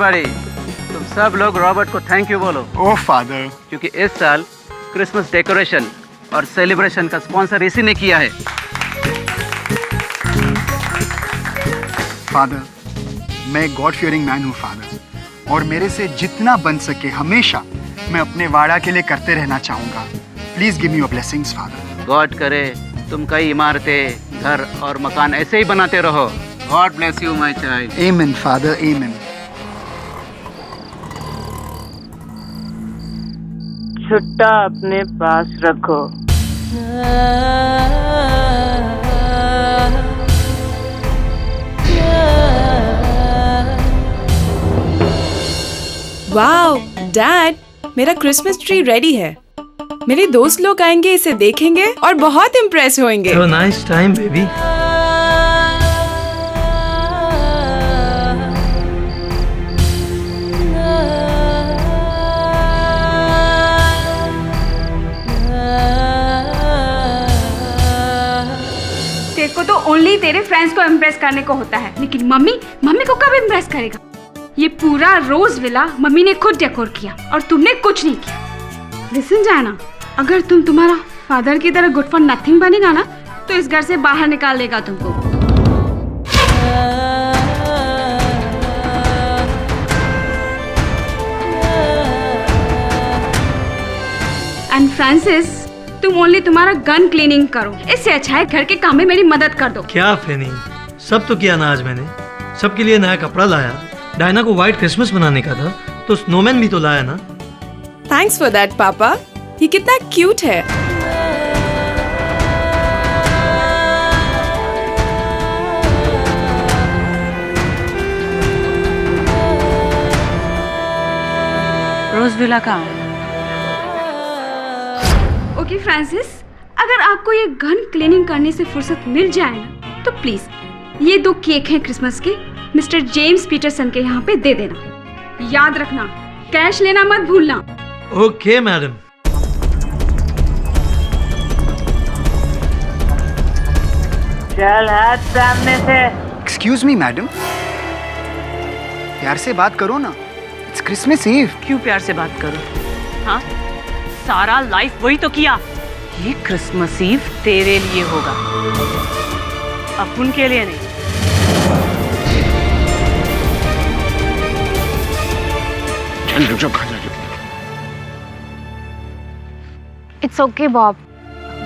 Everybody, तुम सब लोग रॉबर्ट को थैंक यू बोलो। ओह फादर, क्योंकि इस साल क्रिसमस डेकोरेशन और सेलिब्रेशन का स्पॉन्सर इसी ने किया है। फादर, मैं गॉड फियरिंग मैन हूँ फादर, और मेरे से जितना बन सके हमेशा मैं अपने वाड़ा के लिए करते रहना चाहूँगा। Please give me your blessings father. God करे तुम कई इमारतें, घर और मकान ऐसे ही बनाते रहो। God bless you my child. आमीन फादर, आमीन। छुट्टा अपने पास रखो। वाओ डैड, मेरा क्रिसमस ट्री रेडी है। मेरे दोस्त लोग आएंगे, इसे देखेंगे और बहुत इम्प्रेस होंगे। Have a nice time, baby. तेरे को तो ओनली तेरे फ्रेंड्स को इम्प्रेस करने को होता है, लेकिन मम्मी को कब इम्प्रेस करेगा? ये पूरा रोज विला मम्मी ने खुद डेकोर किया और तुमने कुछ नहीं किया। लिसन जाना, अगर तुम तुम्हारा फादर की तरह गुड फॉर नथिंग बनेगा ना, तो इस घर से बाहर निकाल देगा तुमको। एंड फ्रांसिस, तुम ओनली तुम्हारा गन क्लीनिंग करो, इससे अच्छा है घर के काम में मेरी मदद कर दो। क्या फेनी, सब तो किया ना आज मैंने। सबके लिए नया कपड़ा लाया, डायना को व्हाइट क्रिसमस मनाने का था तो स्नोमैन भी तो लाया ना। थैंक्स फॉर दैट पापा, ये कितना क्यूट है। रोज विला कहाँ है? ओके फ्रांसिस, अगर आपको ये गन क्लीनिंग करने से फुर्सत मिल जाए ना, तो प्लीज ये 2 केक हैं क्रिसमस के, मिस्टर जेम्स पीटरसन के यहाँ पे दे देना। याद रखना, कैश लेना मत भूलना। Okay madam. चल हाथ सामने से। एक्सक्यूज मी मैडम, प्यार से बात करो ना, इट्स क्रिसमस ईव। क्यों प्यार से बात करो? हाँ, सारा लाइफ वही तो किया। ये क्रिसमस ईव तेरे लिए होगा, अपन के लिए नहीं। चल रुक जाओ, खा जा। इट्स ओके बॉब,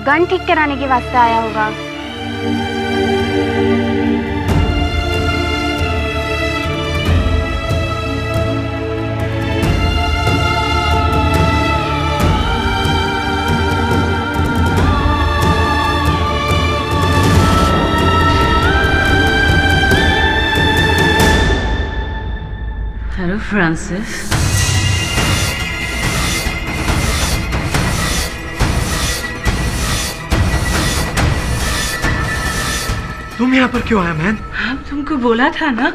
गन ठीक कराने के वास्ते आया होगा। Hello Francis. तुम यहाँ पर क्यों आया मैन? हाँ, तुमको बोला था ना,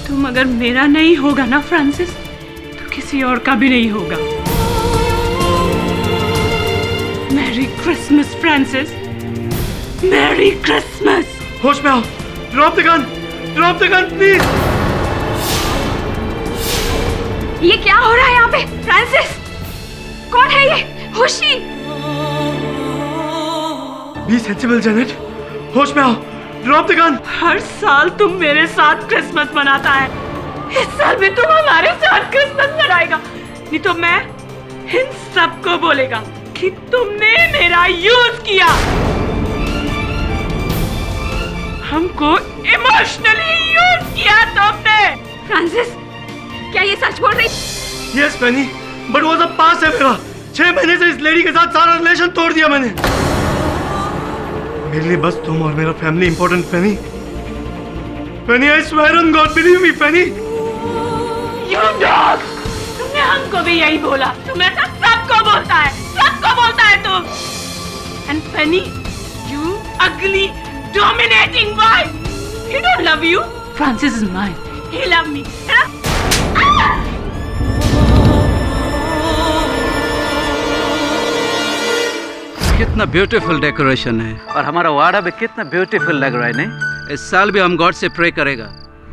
तुम अगर मेरा नहीं होगा ना फ्रांसिस, तो किसी और का भी नहीं होगा। Merry Christmas Francis, merry Christmas. होश में आओ, ड्रॉप द गन प्लीज। ये क्या हो रहा है यहाँ पे? फ्रांसिस, कौन है ये? होशी। बी सेंसिबल जेनेट, होश में आओ, ड्रॉप द गन। हर साल तुम मेरे साथ क्रिसमस मनाता है, इस साल भी तुम हमारे साथ क्रिसमस मनाएगा, नहीं तो मैं इन सबको बोलेगा कि तुमने मेरा यूज किया, हमको इमोशनली यूज किया तुमने। फ्रांसिस, क्या ये सच बोल रही? यस पेनी, बट वो सब पास है मेरा। 6 महीने से इस लेडी के साथ सारा रिलेशन तोड़ दिया मैंने। मेरे लिए बस तुम और मेरा family important Penney. Penney, I swear on God, believe me Penney. You dog! तुमने हमको भी यही बोला, तुम ऐसा सबको बोलता है तुम। And Penny, you ugly, dominating wife. He don't love you. Francis is mine. He love me. कितना ब्यूटीफुल डेकोरेशन है और हमारा वाड़ा भी कितना ब्यूटीफुल लग रहा है। नहीं, इस साल भी हम गॉड से प्रे करेगा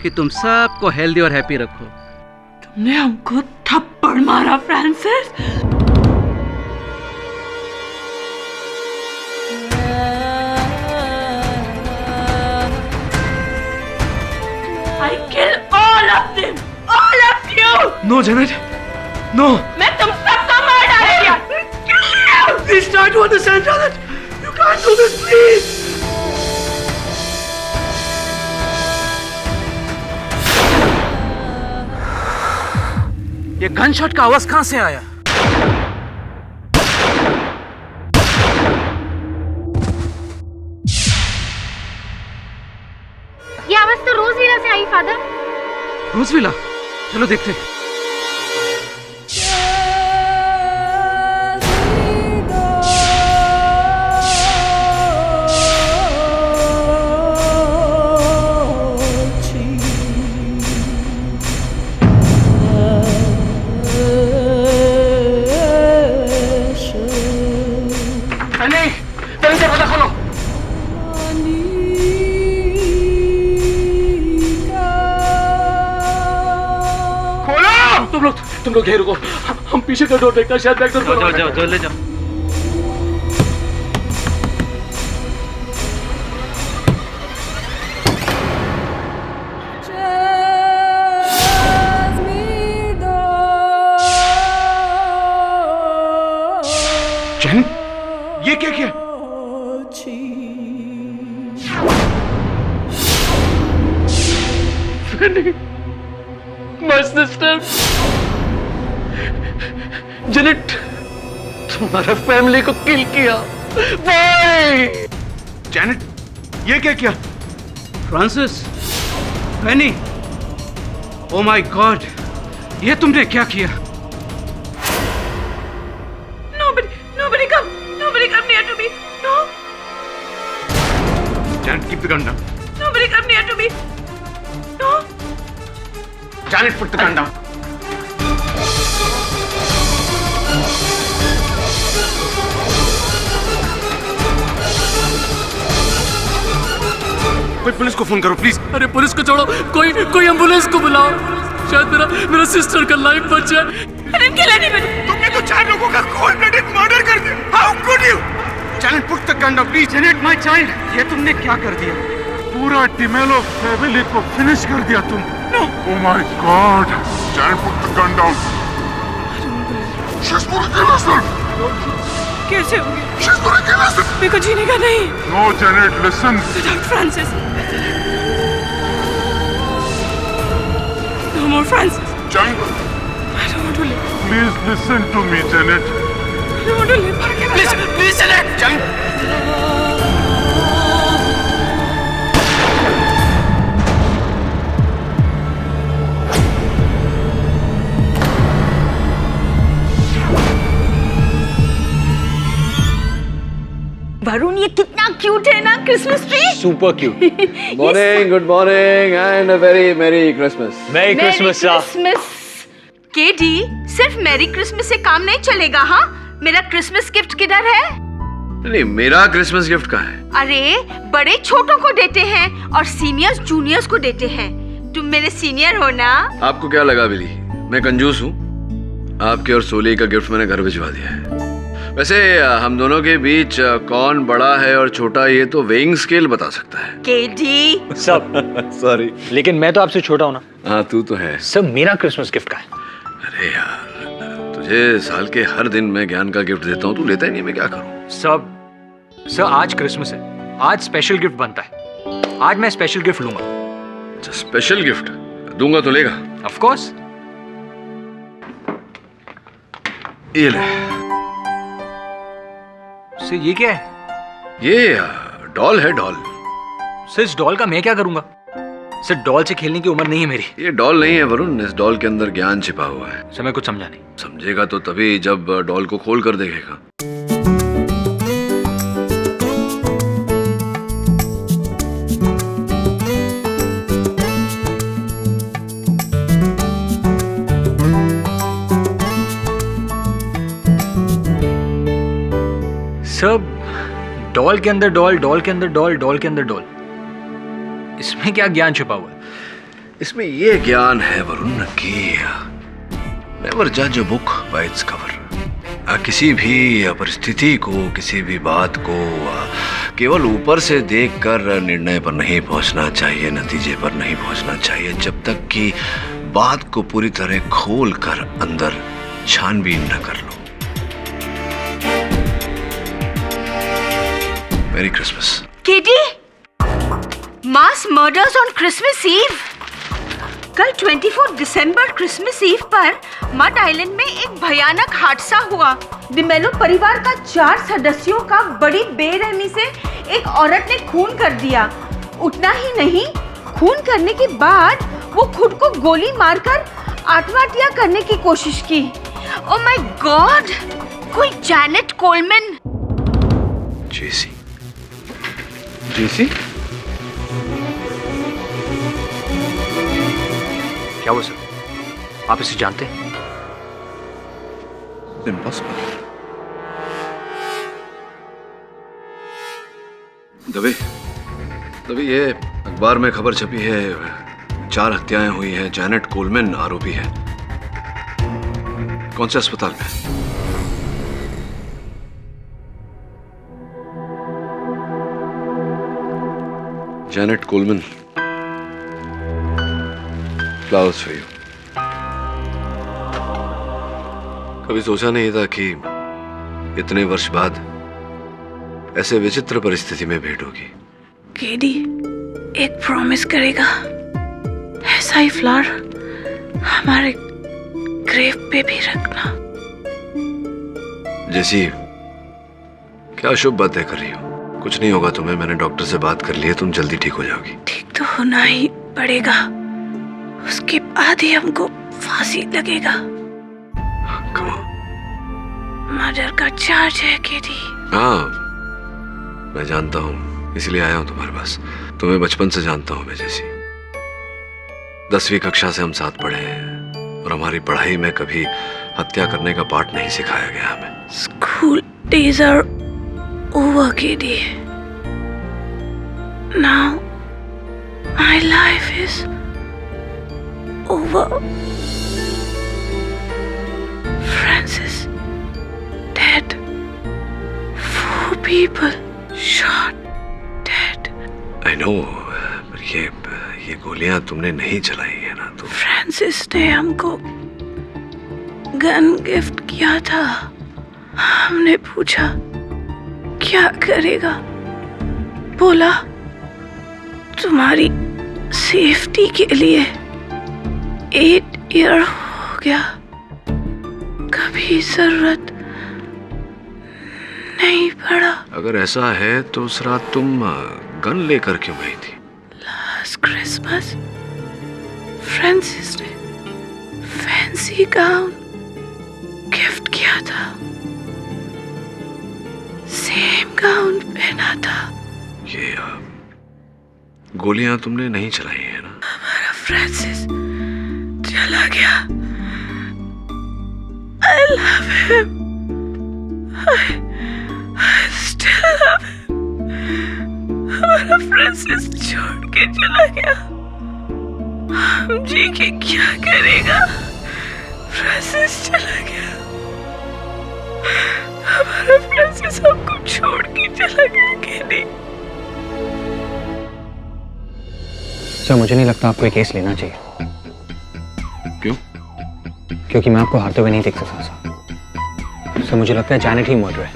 कि तुम सबको हेल्दी और हैप्पी रखो। तुमने हमको थप्पड़ मारा Francis. I kill all of them, all of you. No, Janet. No. मैं तुम सबको मार डालूंगा। Please try to understand, Janet. You can't do this, please. ये गनशॉट का आवाज कहां से आया? ये आवाज तो रोजविला से आई फादर। रोजविला, चलो देखते हैं। जल्दी से पता खोलो। खोलो! तुम लोग यहीं रुको। हम पीछे का डोर देखते हैं, शायद बैक डोर पर। जाओ ले जाओ। जैन, ये क्या किया? My sister, जेनेट, तुम्हारा फैमिली को किल किया। Why? जेनेट, ये क्या किया? Francis, Penney, oh my God, ये तुमने क्या किया? Nobody come near to me. No. Janet, keep the gun down. Nobody come near to me. No. Janet, put the gun down. कोई पुलिस को फोन करो प्लीज। अरे पुलिस को छोड़ो, कोई एम्बुलेंस को बुलाओ, शायद मेरा सिस्टर का लाइफ बच जाए। अरे kill anybody. तुमने तो 4 लोगों का cold blooded murder कर दिया। How could you? Janet, put the gun down, please. Janet, my child, ये तुमने क्या कर दिया? पूरा टिमेलो फैमिली को फिनिश कर दिया तुम। Oh my God! Janet, put the gun down. She's gonna kill herself. कैसे होगी? She's gonna kill herself. मेरे को जीने का नहीं। No, Janet, listen. Without Francis. No more Francis. Janet, I don't want to live. please listen to me, Janet. I don't want to live. Please, Janet. Janet. Varun, ये कितना cute है ना Christmas tree. Super cute. Morning, good morning, and a very merry Christmas. Merry Christmas, Christmas. KD, सिर्फ merry Christmas से काम नहीं चलेगा। हाँ, मेरा क्रिसमस गिफ्ट किधर है? नहीं, मेरा क्रिसमस गिफ्ट कहाँ है? अरे बड़े छोटों को देते हैं और सीनियर्स जूनियर्स को देते हैं। तुम मेरे सीनियर हो ना? आपको क्या लगा बिली, मैं कंजूस हूँ? आपके और सोली का गिफ्ट मैंने घर भिजवा दिया है। वैसे हम दोनों के बीच कौन बड़ा है और छोटा, ये तो वेइंग स्केल बता सकता है। केडी सब सॉरी, लेकिन मैं तो आपसे छोटा हूँ ना। हाँ तू तो है। सब मेरा क्रिसमस गिफ्ट का है। अरे यार, तुझे साल के हर दिन मैं ज्ञान का गिफ्ट देता हूँ, तू लेता ही नहीं, मैं क्या करूँ? सर आज क्रिसमस है, आज स्पेशल गिफ्ट बनता है। आज मैं स्पेशल गिफ्ट लूंगा। अच्छा, स्पेशल गिफ्ट दूंगा तो लेगा? Of course. ये ले। सर ये क्या है? ये डॉल है, डॉल। सर इस डॉल का मैं क्या करूंगा? सर डॉल से खेलने की उम्र नहीं है मेरी। ये डॉल नहीं है वरुण, इस डॉल के अंदर ज्ञान छिपा हुआ है। सर मैं कुछ समझा नहीं। समझेगा तो तभी जब डॉल को खोल कर देखेगा। सब डॉल के अंदर डॉल, डॉल के अंदर डॉल, डॉल के अंदर डॉल, इसमें क्या ज्ञान छुपा हुआ है? इसमें ये ज्ञान है वरुण कि नेवर जज a book by its cover. किसी भी परिस्थिति को, किसी भी बात को केवल ऊपर से देखकर निर्णय पर नहीं पहुंचना चाहिए, नतीजे पर नहीं पहुंचना चाहिए, जब तक कि बात को पूरी तरह खोल कर अंदर छानबीन न कर लो। Merry Christmas. KD, mass murders on Christmas Eve. कल 24 दिसंबर क्रिसमस ईव पर मड आइलैंड में एक भयानक हादसा हुआ। डिमेलो परिवार का 4 सदस्यों का बड़ी बेरहमी से एक औरत ने खून कर दिया। उतना ही नहीं, खून करने के बाद वो खुद को गोली मारकर आत्महत्या करने की कोशिश की। ओह माय गॉड, कोई जैनेट कोलमैन। जेसी, जेसी? क्या हुआ सर? आप इसे जानते हैं? इम्पॉसिबल। दबे ये अखबार में खबर छपी है, 4 हत्याएं हुई हैं, जैनेट कोलमैन आरोपी है। कौन से अस्पताल में? Janet Coleman, flowers for you. कभी सोचा नहीं था कि इतने वर्ष बाद ऐसे विचित्र परिस्थिति में भेंट होगी। केडी, एक प्रॉमिस करेगा, ऐसा ही फ्लावर हमारे ग्रेव पे भी रखना। जैसी क्या शुभ बातें कर रही हो? कुछ नहीं होगा तुम्हें, मैंने डॉक्टर से बात कर ली है, तुम जल्दी ठीक हो जाओगी। ठीक तो होना ही पड़ेगा, उसके बाद ही हमको फांसी लगेगा। मर्डर का चार्ज है केडी। हाँ, मैं जानता हूँ, इसलिए आया हूँ तुम्हारे पास। तुम्हें बचपन से जानता हूँ मैं जैसी। 10वीं कक्षा से हम साथ पढ़े हैं और हमारी पढ़ाई में कभी हत्या करने का पाठ नहीं सिखाया गया हमें। School days are over KD. Now my life is over. Francis dead. 4 people shot dead. I know, पर ये गोलियां तुमने नहीं चलाई है ना? तो फ्रांसिस ने हमको गन गिफ्ट किया था। हमने पूछा क्या करेगा, बोला तुम्हारी सेफ्टी के लिए। 8 ईयर हो गया, कभी जरूरत नहीं पड़ा। अगर ऐसा है तो उस रात तुम गन लेकर क्यों गई थी? लास्ट क्रिसमस फ्रांसिस ने फैंसी गाउन गिफ्ट किया था, सेम गाउन पहना था। ये गोलियां तुमने नहीं चलाई है ना? हमारा फ्रांसिस चला गया। I love him. I still love him. हमारा फ्रांसिस छोड़ के चला गया। हम जी के क्या करेगा? फ्रांसिस चला गया। हमारा फ्रांसिस हमको छोड़ के चला गया। केडी, सर मुझे नहीं लगता आपको ये केस लेना चाहिए। क्यों? क्योंकि मैं आपको हारते हुए नहीं देख सकता सर। मुझे लगता है जैनेट ही मर्डर है,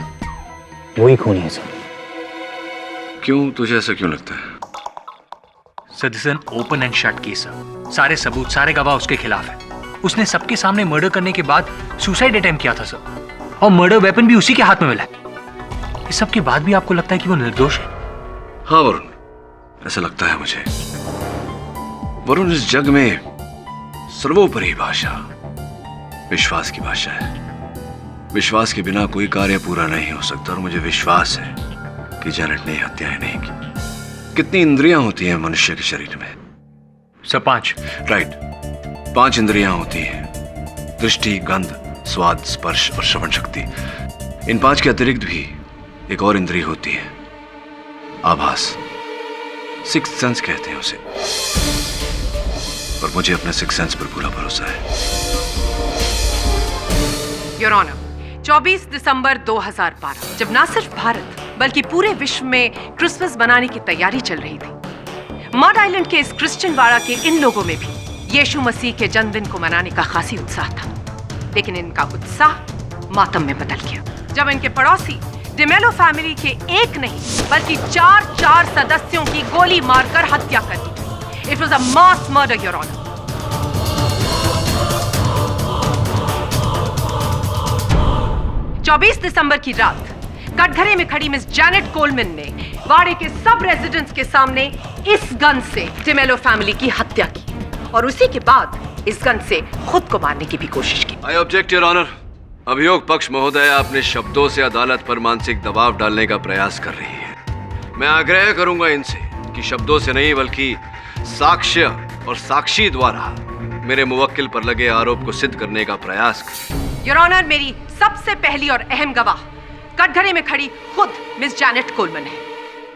वही खूनी है सर। क्यों, तुझे ऐसा क्यों लगता है? Sir this is an open and shut case sir. सारे सबूत, सारे गवाह उसके खिलाफ है। उसने सबके सामने मर्डर करने के बाद सुसाइड अटेम्प्ट किया था सर, और मर्डर वेपन भी उसी के हाथ में मिला है। इस सब के बाद भी आपको लगता है कि वो निर्दोष है? हाँ वरुण, ऐसा लगता है मुझे। वरुण, इस जग में सर्वोपरि भाषा विश्वास की भाषा है। विश्वास के बिना कोई कार्य पूरा नहीं हो सकता, और मुझे विश्वास है कि जैनेट ने हत्याएं नहीं की। कितनी इंद्रियां होती हैं मनुष्य के शरीर में? सर 5। राइट, 5 इंद्रियां होती हैं, दृष्टि, गंध, स्वाद, स्पर्श और श्रवण शक्ति। इन 5 के अतिरिक्त भी एक और इंद्रिय होती है, आभास, सिक्स्थ सेंस कहते हैं उसे। और मुझे अपने सिक्स्थ सेंस पर पूरा भरोसा है। योर ऑनर, 24 दिसंबर 2012 जब ना सिर्फ भारत बल्कि पूरे विश्व में क्रिसमस मनाने की तैयारी चल रही थी, मड आइलैंड के इस क्रिश्चियन वाड़ा के इन लोगों में भी यीशु मसीह के जन्मदिन को मनाने का खासी उत्साह था। लेकिन इनका उत्साह मातम में बदल गया जब इनके पड़ोसी डिमेलो फैमिली के एक नहीं बल्कि चार सदस्यों की गोली मारकर हत्या कर दी। It was a mass murder your honour. 24 दिसंबर की रात कटघरे में खड़ी मिस जैनेट कोलमैन ने वाड़े के सब रेजिडेंट्स के सामने इस गन से डिमेलो फैमिली की हत्या की और उसी के बाद इस गन से खुद को मारने की भी कोशिश की। I object your honour. अभियोग पक्ष महोदय अपने शब्दों से अदालत पर मानसिक दबाव डालने का प्रयास कर रही है। मैं आग्रह करूंगा इनसे कि शब्दों से नहीं बल्कि साक्ष्य और साक्षी द्वारा मेरे मुवक्किल पर लगे आरोप को सिद्ध करने का प्रयास करें। योर ऑनर, मेरी सबसे पहली और अहम गवाह कटघरे में खड़ी खुद मिस जैनेट कोलमैन है।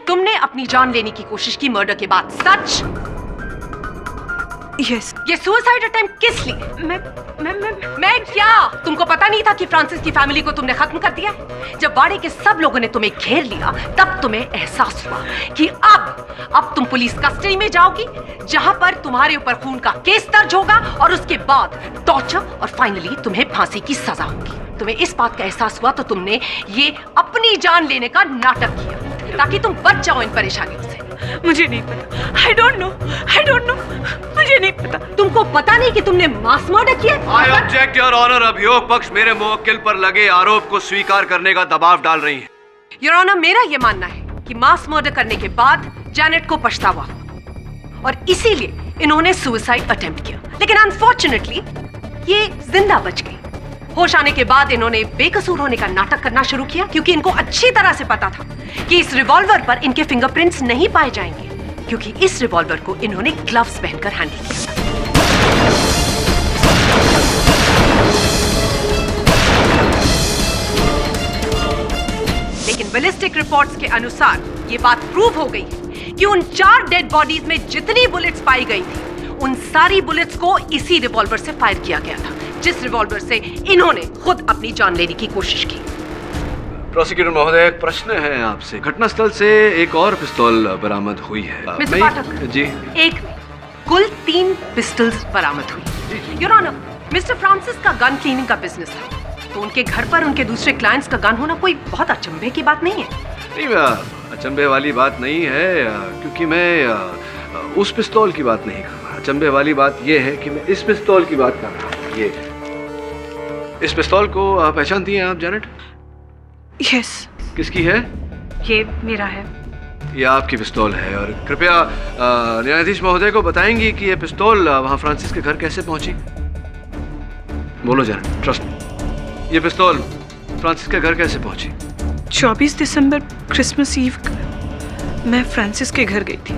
तुमने अपनी जान लेने की कोशिश की मर्डर के बाद, सच? यस। ये सुसाइड अटेम्प्ट किस लिए? मैं क्या? तुमको पता नहीं था कि फ्रांसिस की फैमिली को तुमने खत्म कर दिया? जब वाड़े के सब लोगों ने तुम्हें घेर लिया तब तुम्हें एहसास हुआ कि अब तुम पुलिस कस्टडी में जाओगी जहां पर तुम्हारे ऊपर खून का केस दर्ज होगा और उसके बाद टॉर्चर और फाइनली तुम्हें फांसी की सजा होगी। तुम्हें इस बात का एहसास हुआ तो तुमने ये अपनी जान लेने का नाटक किया ताकि तुम बच जाओ इन परेशानियों से। मुझे नहीं पता। I don't know. मुझे नहीं पता। तुमको पता नहीं कि तुमने मास मर्डर किया? I object your honour. अभियोग पक्ष मेरे मुवक्किल पर लगे आरोप को स्वीकार करने का दबाव डाल रही है। योर ऑनर, मेरा यह मानना है कि मास मर्डर करने के बाद जैनेट को पछतावा हुआ और इसीलिए इन्होंने सुसाइड अटेम्प्ट किया। लेकिन अनफॉर्चुनेटली ये जिंदा बच गई। होश आने के बाद इन्होंने बेकसूर होने का नाटक करना शुरू किया क्योंकि इनको अच्छी तरह से पता था कि इस रिवॉल्वर पर इनके फिंगरप्रिंट्स नहीं पाए जाएंगे क्योंकि इस रिवॉल्वर को इन्होंने ग्लव्स पहनकर हैंडल किया था। लेकिन बैलिस्टिक रिपोर्ट्स के अनुसार ये बात प्रूव हो गई कि उन 4 डेड बॉडीज में जितनी बुलेट्स पाई गई थी उन सारी बुलेट्स को इसी रिवॉल्वर से फायर किया गया था जिस रिवॉल्वर से इन्होंने खुद अपनी जान लेने की कोशिश की। प्रोसिक्यूटर महोदय, एक प्रश्न है आपसे। घटनास्थल से एक और पिस्तौल बरामद हुई है। मिस्टर पाठक जी, एक कुल 3 पिस्टल्स बरामद हुई। योर ऑनर, मिस्टर फ्रांसिस का गन क्लीनिंग का बिजनेस था तो उनके घर पर उनके दूसरे क्लाइंट्स का गन होना कोई बहुत अचंभे की बात नहीं है। नहीं, अचंभे वाली बात नहीं है क्योंकि मैं उस पिस्तौल की बात नहीं कर रहा। अचंभे वाली बात यह है कि मैं इस पिस्तौल की बात कर रहा हूँ। ये इस पिस्तौल को पहचानती हैं आप जैनेट? यस। किसकी है? ये मेरा है। ये आपकी पिस्तौल है और कृपया न्यायाधीश महोदय को बताएंगी कि ये पिस्तौल वहाँ फ्रांसिस के घर कैसे पहुंची? बोलो जैनेट, ट्रस्ट। ये पिस्तौल फ्रांसिस के घर कैसे पहुंची? 24 दिसंबर क्रिसमस ईव को मैं फ्रांसिस के घर गई थी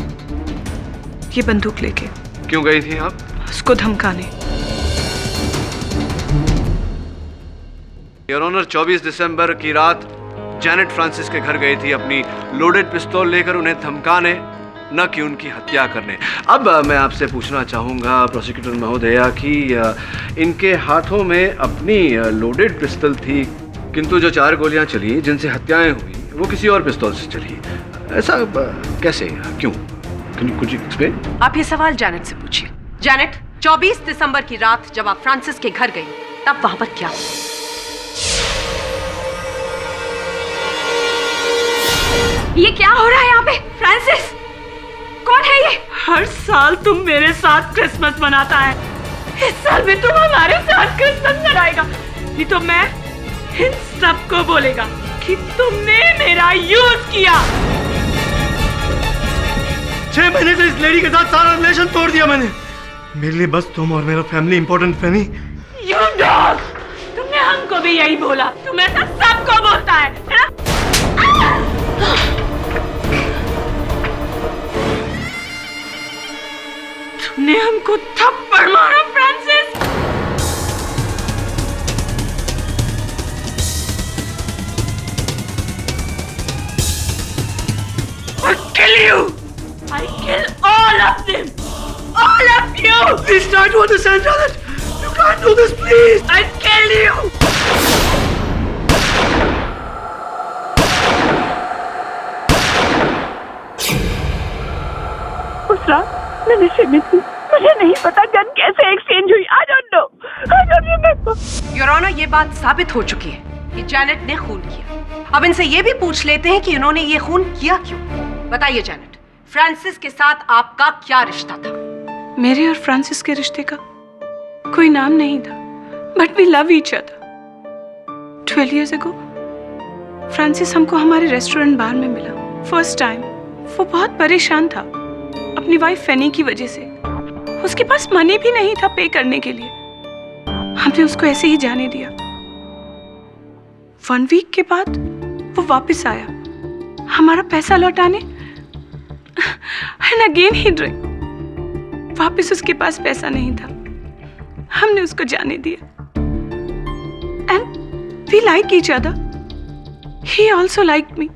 ये बंदूक लेके। क्यों गई थी आप? उसको धमकाने। योर ऑनर, 24 दिसंबर की रात जैनेट फ्रांसिस के घर गई थी अपनी लोडेड पिस्तौल लेकर उन्हें धमकाने, न कि उनकी हत्या करने। अब मैं आपसे पूछना चाहूँगा प्रोसिक्यूटर महोदया कि इनके हाथों में अपनी लोडेड पिस्तौल थी किंतु जो 4 गोलियां चली जिनसे हत्याएं हुई वो किसी और पिस्तौल से चली। ऐसा कैसे? क्यों? कुछ एक्सप्लेन? आप ये सवाल जैनेट से पूछिए। जैनेट, 24 दिसंबर की रात जब आप फ्रांसिस के घर गई तब वहां पर क्या हुआ? ये क्या हो रहा है यहाँ पे? फ्रांसिस कौन है ये? हर साल तुम मेरे साथ क्रिसमस मनाता है, इस साल भी तुम हमारे साथ क्रिसमस मनाएगा। नहीं तो मैं इन सबको बोलेगा कि तुमने मेरा यूज किया। 6 महीने से इस लेडी के साथ सारा रिलेशन तोड़ दिया मैंने। मेरे लिए बस तुम और मेरा family important Fanny. You dog! तुमने हमको भी यही बोला। तुम ऐसा सबको बोलता है ना? तुमने हमको थप्पड़ मारा Francis. I kill you. I kill all of them. All of you. Please try to understand, Janet. You can't do this, please. I kill you. मैं नशे में थी, मुझे नहीं पता गन कैसे एक्सचेंज हुई। I don't know। Your honour, ये बात साबित हो चुकी है कि जैनेट ने खून किया। अब इनसे ये भी पूछ लेते हैं कि उन्होंने ये खून किया क्यों। बताइए जैनेट, फ्रांसिस के साथ आपका क्या रिश्ता था? मेरे और फ्रांसिस के रिश्ते का कोई नाम नहीं था, but we love each other. 12 years ago Francis हमको हमारे रेस्टोरेंट बार में मिला फर्स्ट टाइम। वो बहुत परेशान था अपनी वाइफ फेनी की वजह से। उसके पास मनी भी नहीं था पे करने के लिए। हमने उसको ऐसे ही जाने दिया। 1 week के बाद वो वापस आया हमारा पैसा लौटाने। And again he drink. वापस उसके पास पैसा नहीं था, हमने उसको जाने दिया। And we like each other, he also like me.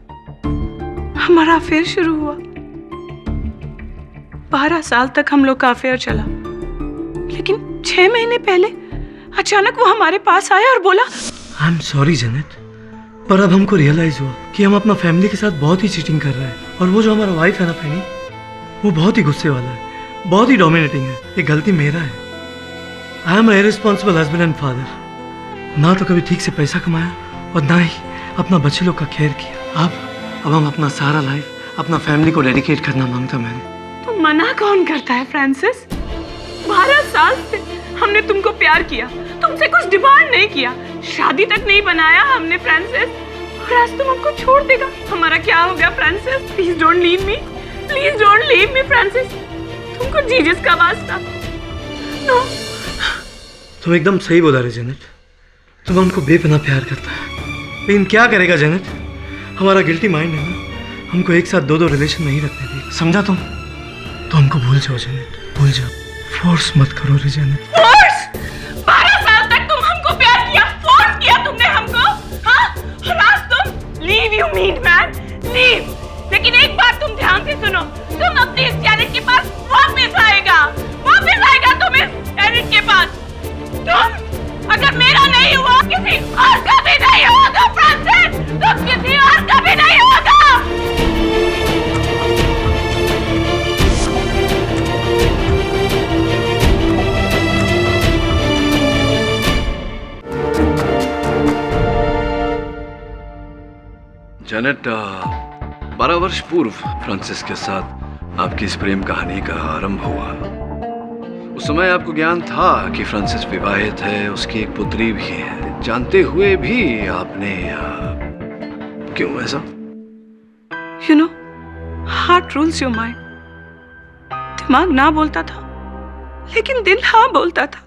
हमारा अफेयर शुरू हुआ। 12 साल तक हम लोग का अफेयर चला, लेकिन 6 महीने पहले अचानक वो हमारे पास आया और बोला, आई एम सॉरी जैनेट, पर अब हमको रियलाइज हुआ कि हम अपना फैमिली के साथ बहुत ही चीटिंग कर रहे हैं। और वो जो हमारा वाइफ है ना फैनी, वो बहुत ही गुस्से वाला है, बहुत ही डोमिनेटिंग है। ये गलती मेरा है। I am irresponsible husband and father. ना तो कभी ठीक से पैसा कमाया और ना ही अपना बच्चे लोग का केयर किया। अब हम अपना सारा लाइफ अपना फैमिली को डेडिकेट करना मांगता मैंने। तो मना कौन करता है फ्रांसिस? 12 साल से हमने तुमको प्यार किया, तुमसे कुछ डिमांड नहीं किया, शादी तक नहीं बनाया हमने फ्रांसिस, और आज तुम हमको छोड़ देगा। हमारा क्या हो गया Francis? Please don't leave me, please don't leave me Francis. तुमको जीसस का वास्ता। नो। तुम एकदम सही बोला रे जैनेट, तुम हमको बेपनाह प्यार करता है, लेकिन क्या करेगा जैनेट, हमारा गिल्टी माइंड है ना, हमको एक साथ 2 रिलेशन नहीं रखने दे। समझा तुम? तो हमको भूल जाओ जैनेट, भूल जाओ। फोर्स मत करो रे जैनेट। फोर्स? 12 साल तक तुम हमको प्यार किया, फोर्स किया तुमने हमको, हाँ? और आज तुम leave, you mean man, leave. लेकिन एक बात तुम ध्यान से सुनो, तुम अपने इस जैनेट के पास वापस आएगा तुम इस जैनेट के पास। तुम अगर मेरा नहीं हुआ, किसी और का भी नहीं होगा फ्रांसिस, तुम किसी और का भी नहीं होगा। जैनेट, 12 वर्ष पूर्व फ्रांसिस के साथ आपकी इस प्रेम कहानी का आरंभ हुआ। उस समय आपको ज्ञान था कि फ्रांसिस विवाहित है, उसकी एक पुत्री भी है। जानते हुए भी आपने क्यों ऐसा? You know, heart rules your mind. दिमाग ना बोलता था, लेकिन दिल हाँ बोलता था।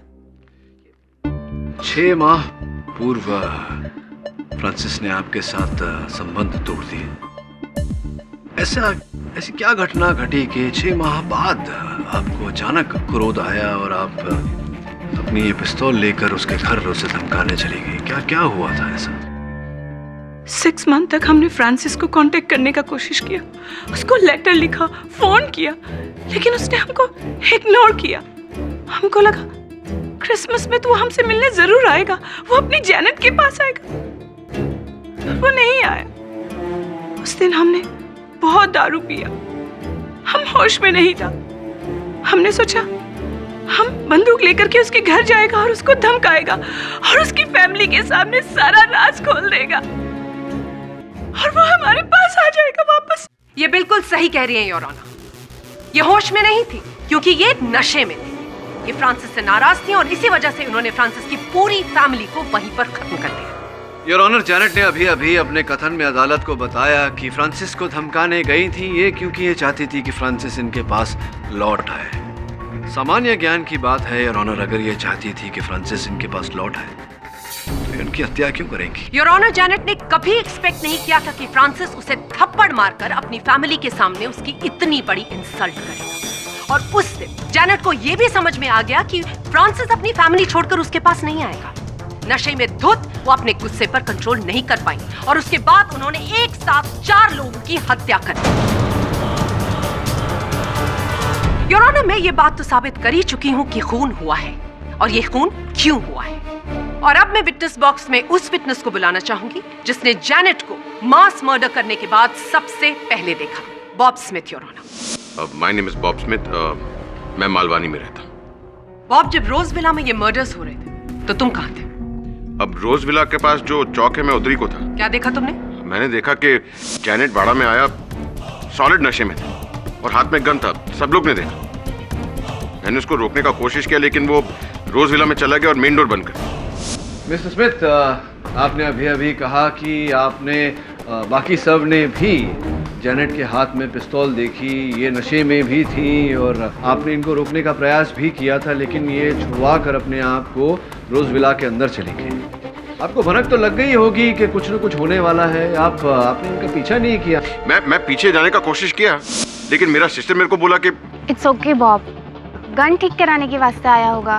6 माह पूर्व फ्रांसिस ने आपके साथ संबंध तोड़ दिए। ऐसी क्या घटना घटी कि 6 माह बाद आपको अचानक क्रोध आया और आप अपनी ये पिस्तौल लेकर उसके घर उसे धमकाने चली गई? क्या हुआ था ऐसा? 6 मंथ तक हमने फ्रांसिस को कांटेक्ट करने का कोशिश किया, उसको लेटर लिखा, फोन किया, लेकिन उसने हमको इग्नोर किया। हमको लगा क्रिसमस में तो वो हमसे मिलने जरूर आएगा, वो अपनी जैनेट के पास आएगा। वो नहीं आया। उस दिन हमने बहुत दारू पिया, हम होश में नहीं था। हमने सोचा हम बंदूक लेकर के उसके घर जाएगा और उसको धमकाएगा और उसकी फैमिली के सामने सारा राज खोल देगा और वो हमारे पास आ जाएगा वापस। ये बिल्कुल सही कह रही हैं योर ऑनर। ये होश में नहीं थी क्योंकि ये नशे में थी। ये फ्रांसिस से नाराज थी और इसी वजह से उन्होंने फ्रांसिस की पूरी फैमिली को वहीं पर खत्म कर दिया। योर ऑनर, जैनेट ने अभी अपने कथन में अदालत को बताया कि फ्रांसिस को धमकाने गई थी ये क्योंकि ये चाहती थी कि फ्रांसिस इनके पास लौट आए। सामान्य ज्ञान की बात है योर ऑनर, अगर ये चाहती थी कि फ्रांसिस इनके पास लौट आए तो उनकी हत्या क्यों करेंगी? योर ऑनर, जैनेट ने कभी एक्सपेक्ट नहीं किया था कि फ्रांसिस उसे थप्पड़ मारकर अपनी फैमिली के सामने उसकी इतनी बड़ी इंसल्ट करेगा। और उस दिन जैनेट को यह भी समझ में आ गया कि फ्रांसिस अपनी फैमिली छोड़कर उसके पास नहीं आएगा। नशे में धुत वो अपने गुस्से पर कंट्रोल नहीं कर पाई और उसके बाद उन्होंने एक साथ 4 लोगों की हत्या कर दी। योर ऑनर, मैं ये बात तो साबित कर ही चुकी हूँ कि खून हुआ है और ये खून क्यों हुआ है। और अब मैं विटनेस बॉक्स में उस विटनेस को बुलाना चाहूंगी जिसने जैनेट को मास मर्डर करने के बाद सबसे पहले देखा। Bob Smith, your honour. My name is Bob Smith. मैं मालवानी में रहता हूँ। बॉब, जब रोज विला में ये मर्डर्स हो रहे थे तो तुम कहाँ थे? अब रोज विला के पास जो चौक है मैं उधर ही को था। क्या देखा तुमने? मैंने देखा कि जैनेट बाड़ा में आया, सॉलिड नशे में था और हाथ में गन था। सब लोग ने देखा। मैंने उसको रोकने का कोशिश किया लेकिन वो रोज विला में चला गया और मेन डोर बंद कर। मिस्टर स्मिथ, आपने अभी अभी कहा कि आपने बाकी सब ने भी जैनेट के हाथ में पिस्तौल देखी, ये नशे में भी थी और आपने इनको रोकने का प्रयास भी किया था, लेकिन ये छुड़वा कर अपने आप को रोज विला के अंदर चली गई। आपको भनक तो लग गई होगी कि कुछ न कुछ होने वाला है। आपने इनका पीछा नहीं किया? मैं पीछे जाने का कोशिश किया लेकिन मेरा सिस्टर मेरे को बोला कि इट्स ओके बॉब, गन ठीक कराने के वास्ते आया होगा।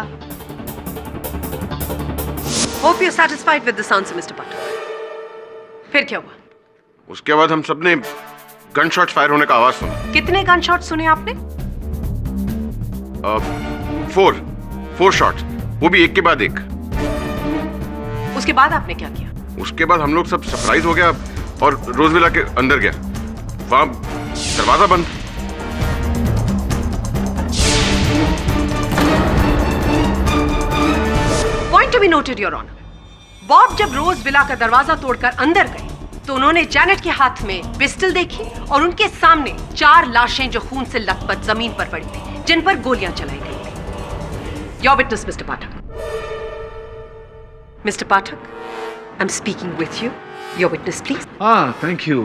Hope you satisfied with this answer Mr Pathak. फिर क्या हुआ? उसके बाद हम सब ने गन शॉट्स फायर होने का आवाज सुना। कितने गन शॉट सुने आपने? 4 शॉट्स, वो भी एक के बाद एक। उसके बाद आपने क्या किया? उसके बाद हम लोग सब सरप्राइज हो गया और रोजविला के अंदर गया। वहां दरवाजा बंद। Point to be noted your honour. Bob जब रोज विला का दरवाजा तोड़कर अंदर गए तो उन्होंने जैनेट के हाथ में पिस्टल देखी और उनके सामने 4 लाशें जो खून से लथपथ जमीन पर पड़ी थी, जिन पर गोलियां चलाई गई थी। Your witness mister Pathak. Mister Pathak, I am speaking with you. Your witness please. Thank you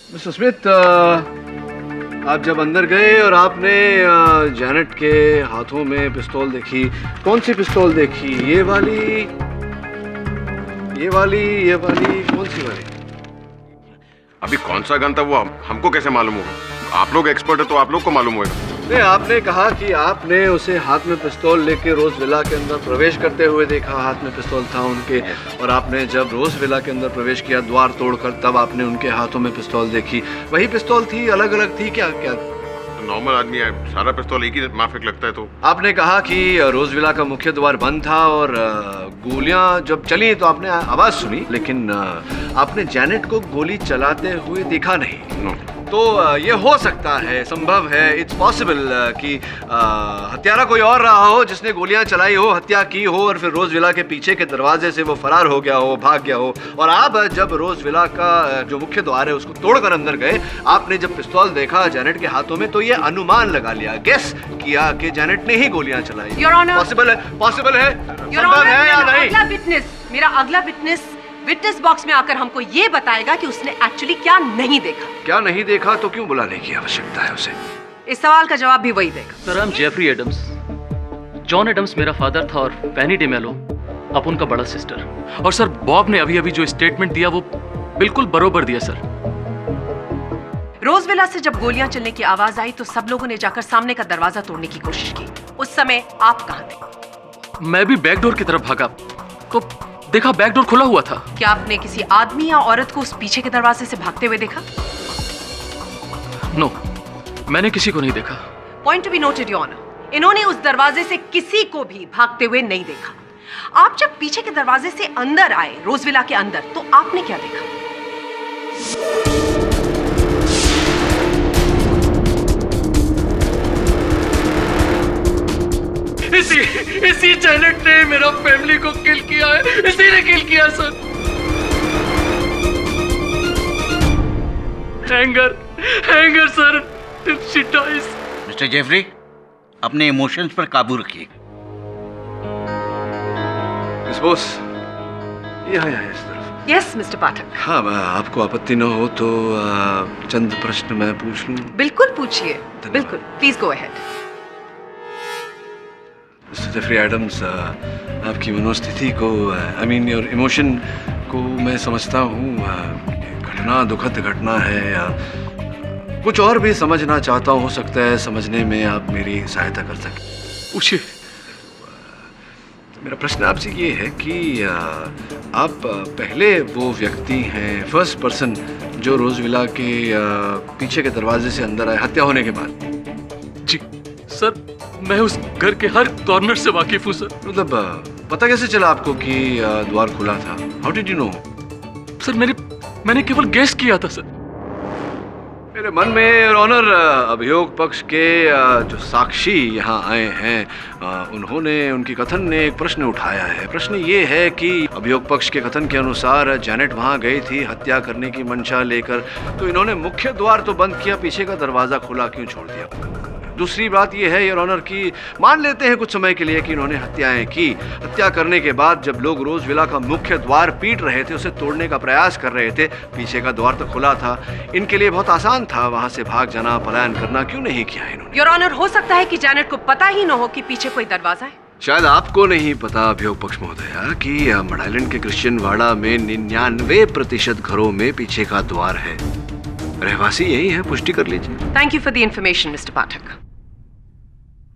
mister Smith. आप जब अंदर गए और आपने जैनेट के हाथों में पिस्तौल देखी, कौन सी पिस्तौल देखी? ये वाली, कौन सी वाली? अभी कौन सा गन था वो हमको कैसे मालूम होगा? आप लोग एक्सपर्ट है तो आप लोग को मालूम होगा। नहीं, आपने कहा कि आपने उसे हाथ में पिस्तौल लेके रोज विला के अंदर प्रवेश करते हुए देखा। हाथ में पिस्तौल था उनके, और आपने जब रोज विला के अंदर प्रवेश किया द्वार तोड़कर, तब आपने उनके हाथों में पिस्तौल देखी। वही पिस्तौल थी, अलग अलग थी? क्या नॉर्मल आदमी है, सारा पिस्तौल एक ही माफिक लगता है। तो आपने कहा कि रोज विला का मुख्य द्वार बंद था और गोलियां जब चली तो आपने आवाज सुनी, लेकिन आपने जैनेट को गोली चलाते हुए देखा नहीं। तो ये हो सकता है, संभव है, इट्स पॉसिबल कि हत्यारा कोई और रहा हो जिसने गोलियां चलाई हो, हत्या की हो और फिर रोज विला के पीछे के दरवाजे से वो फरार हो गया हो, भाग गया हो। और आप जब रोज विला का जो मुख्य द्वार है उसको तोड़कर अंदर गए, आपने जब पिस्तौल देखा जैनेट के हाथों में, तो ये अनुमान लगा लिया, गेस किया कि जैनेट ने ही गोलियां चलाई। योर ऑनर, पॉसिबल है, संभव है या नहीं? मेरा अगला विटनेस बॉक्स में आकर हमको ये बताएगा कि उसने एक्चुअली क्या नहीं देखा। क्या नहीं देखा तो क्यों बुलाने की आवश्यकता है उसे? इस सवाल का जवाब भी वही देगा। Sir, I am Jeffrey Adams. John Adams मेरा फादर था और पेनी डेमेलो अब उनका बड़ा सिस्टर। और सर, बॉब ने अभी अभी जो स्टेटमेंट दिया वो बिल्कुल बरोबर दिया सर। रोजविला से जब गोलियां चलने की आवाज आई तो सब लोगों ने जाकर सामने का दरवाजा तोड़ने की कोशिश की। उस समय आप कहां थे? मैं भी बैकडोर की तरफ भागा तो देखा बैकडोर खुला हुआ था। क्या आपने किसी आदमी या औरत को उस पीछे के दरवाजे से भागते हुए देखा? नो, मैंने किसी को नहीं देखा। Point to be noted your honour, इन्होंने उस दरवाजे से किसी को भी भागते हुए नहीं देखा। आप जब पीछे के दरवाजे से अंदर आए, रोजविला के अंदर, तो आपने क्या देखा? इसी जैनेट ने मेरा फैमिली को किल किया है। इसी ने किल किया sir. Hanger sir, she dies. Mister Jeffrey, अपने इमोशंस पर काबू रखिए। मिस बॉस, यहाँ इस तरफ। Yes mister Pathak. हाँ, आपको आपत्ति न हो तो चंद प्रश्न मैं पूछ लूं? बिल्कुल पूछिए, बिल्कुल, please go ahead. Mister Jeffrey Adams, आपकी मनोस्थिति को, आई मीन योर इमोशन को मैं समझता हूँ। घटना दुखद घटना है या कुछ और भी समझना चाहता हूँ, हो सकता है समझने में आप मेरी सहायता कर सकें। पूछिए। मेरा प्रश्न आपसे ये है कि आप पहले वो व्यक्ति हैं, फर्स्ट पर्सन, जो रोजविला के पीछे के दरवाजे से अंदर आए हत्या होने के बाद? जी सर, मैं उस घर के हर कॉर्नर से वाकिफ हूँ सर। मतलब पता कैसे चला आपको कि द्वार खुला था? How did you know? Sir, मैंने केवल गेस किया था सर। मेरे मन में योर ऑनर अभियोग पक्ष के जो साक्षी यहाँ आए हैं उन्होंने उनकी कथन ने एक प्रश्न उठाया है। प्रश्न ये है कि अभियोग पक्ष के कथन के अनुसार जैनेट वहाँ गई थी हत्या करने की मंशा लेकर, तो इन्होंने मुख्य द्वार तो बंद किया, पीछे का दरवाजा खुला क्यों छोड़ दिया? दूसरी बात यह है योर ऑनर कि मान लेते हैं कुछ समय के लिए कि इन्होंने हत्याएं की, हत्या करने के बाद जब लोग रोज विला का मुख्य द्वार पीट रहे थे, उसे तोड़ने का प्रयास कर रहे थे, पीछे का द्वार तो खुला था, इनके लिए बहुत आसान था वहां से भाग जाना, पलायन करना, क्यों नहीं किया इन्होंने? योर ऑनर, हो सकता है कि जैनेट को पता ही न हो कि पीछे कोई दरवाजा है। शायद आपको नहीं पता अभियोग पक्ष महोदया कि मडाइलैंड के क्रिश्चियन वाड़ा में 99% घरों में पीछे का द्वार है। रहवासी यही है, पुष्टि कर लीजिए। Thank you for the information Mr Pathak.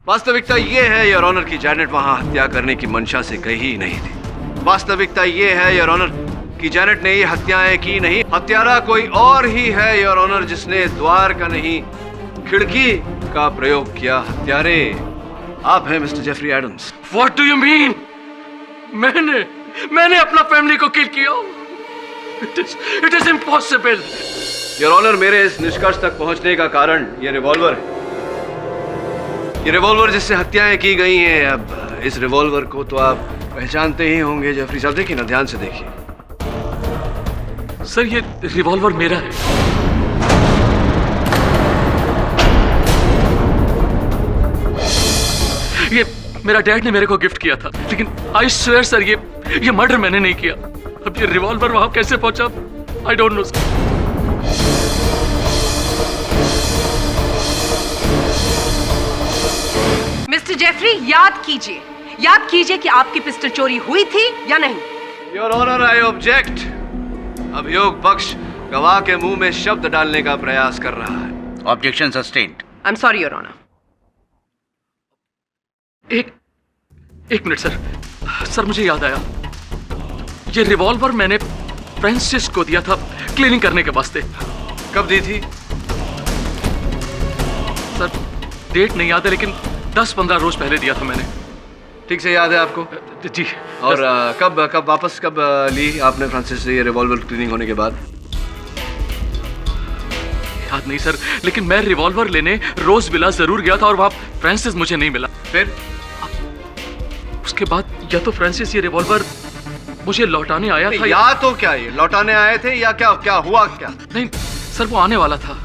वास्तविकता ये है योर ऑनर की जैनेट वहां हत्या करने की मंशा से गई ही नहीं थी। वास्तविकता ये है योर ऑनर कि जैनेट ने ये हत्याएं की नहीं, हत्यारा कोई और ही है योर ऑनर, जिसने द्वार का नहीं खिड़की का प्रयोग किया। हत्यारे आप हैं mister Jeffrey Adams. What do you mean? मैंने अपना फैमिली को किल किया? It is impossible. Your honour, मेरे इस निष्कर्ष तक पहुंचने का कारण ये रिवॉल्वर है। ये रिवॉल्वर जिससे हत्याएं की गई हैं। अब इस रिवॉल्वर को तो आप पहचानते ही होंगे जेफरी साहब, देखिए ना, ध्यान से देखिए। सर ये रिवॉल्वर मेरा है। ये मेरा डैड ने मेरे को गिफ्ट किया था, लेकिन आई स्वेयर सर ये मर्डर मैंने नहीं किया। अब ये रिवॉल्वर वहां कैसे पहुंचा, I don't know sir. Mister Jeffrey, याद कीजिए कि आपकी पिस्टल चोरी हुई थी या नहीं। Your honour, I object. अभियोग पक्ष गवाह के मुंह में शब्द डालने का प्रयास कर रहा है। Objection sustained. I am sorry your honour. एक मिनट सर, मुझे याद आया। ये रिवॉल्वर मैंने फ्रांसिस को दिया था क्लीनिंग करने के वास्ते। कब दी थी? सर डेट नहीं याद है, लेकिन 10-15 रोज पहले दिया था मैंने। ठीक से याद है आपको? जी। और कब वापस ली आपने फ्रांसिस से ये रिवॉल्वर क्लीनिंग होने के बाद? याद नहीं सर, लेकिन मैं रिवॉल्वर लेने रोज विला जरूर गया था और वहां फ्रांसिस मुझे नहीं मिला। फिर उसके बाद या तो फ्रांसिस ये रिवॉल्वर मुझे लौटाने आया था या तो क्या ये लौटाने आए थे या क्या हुआ क्या? नहीं सर, वो आने वाला था।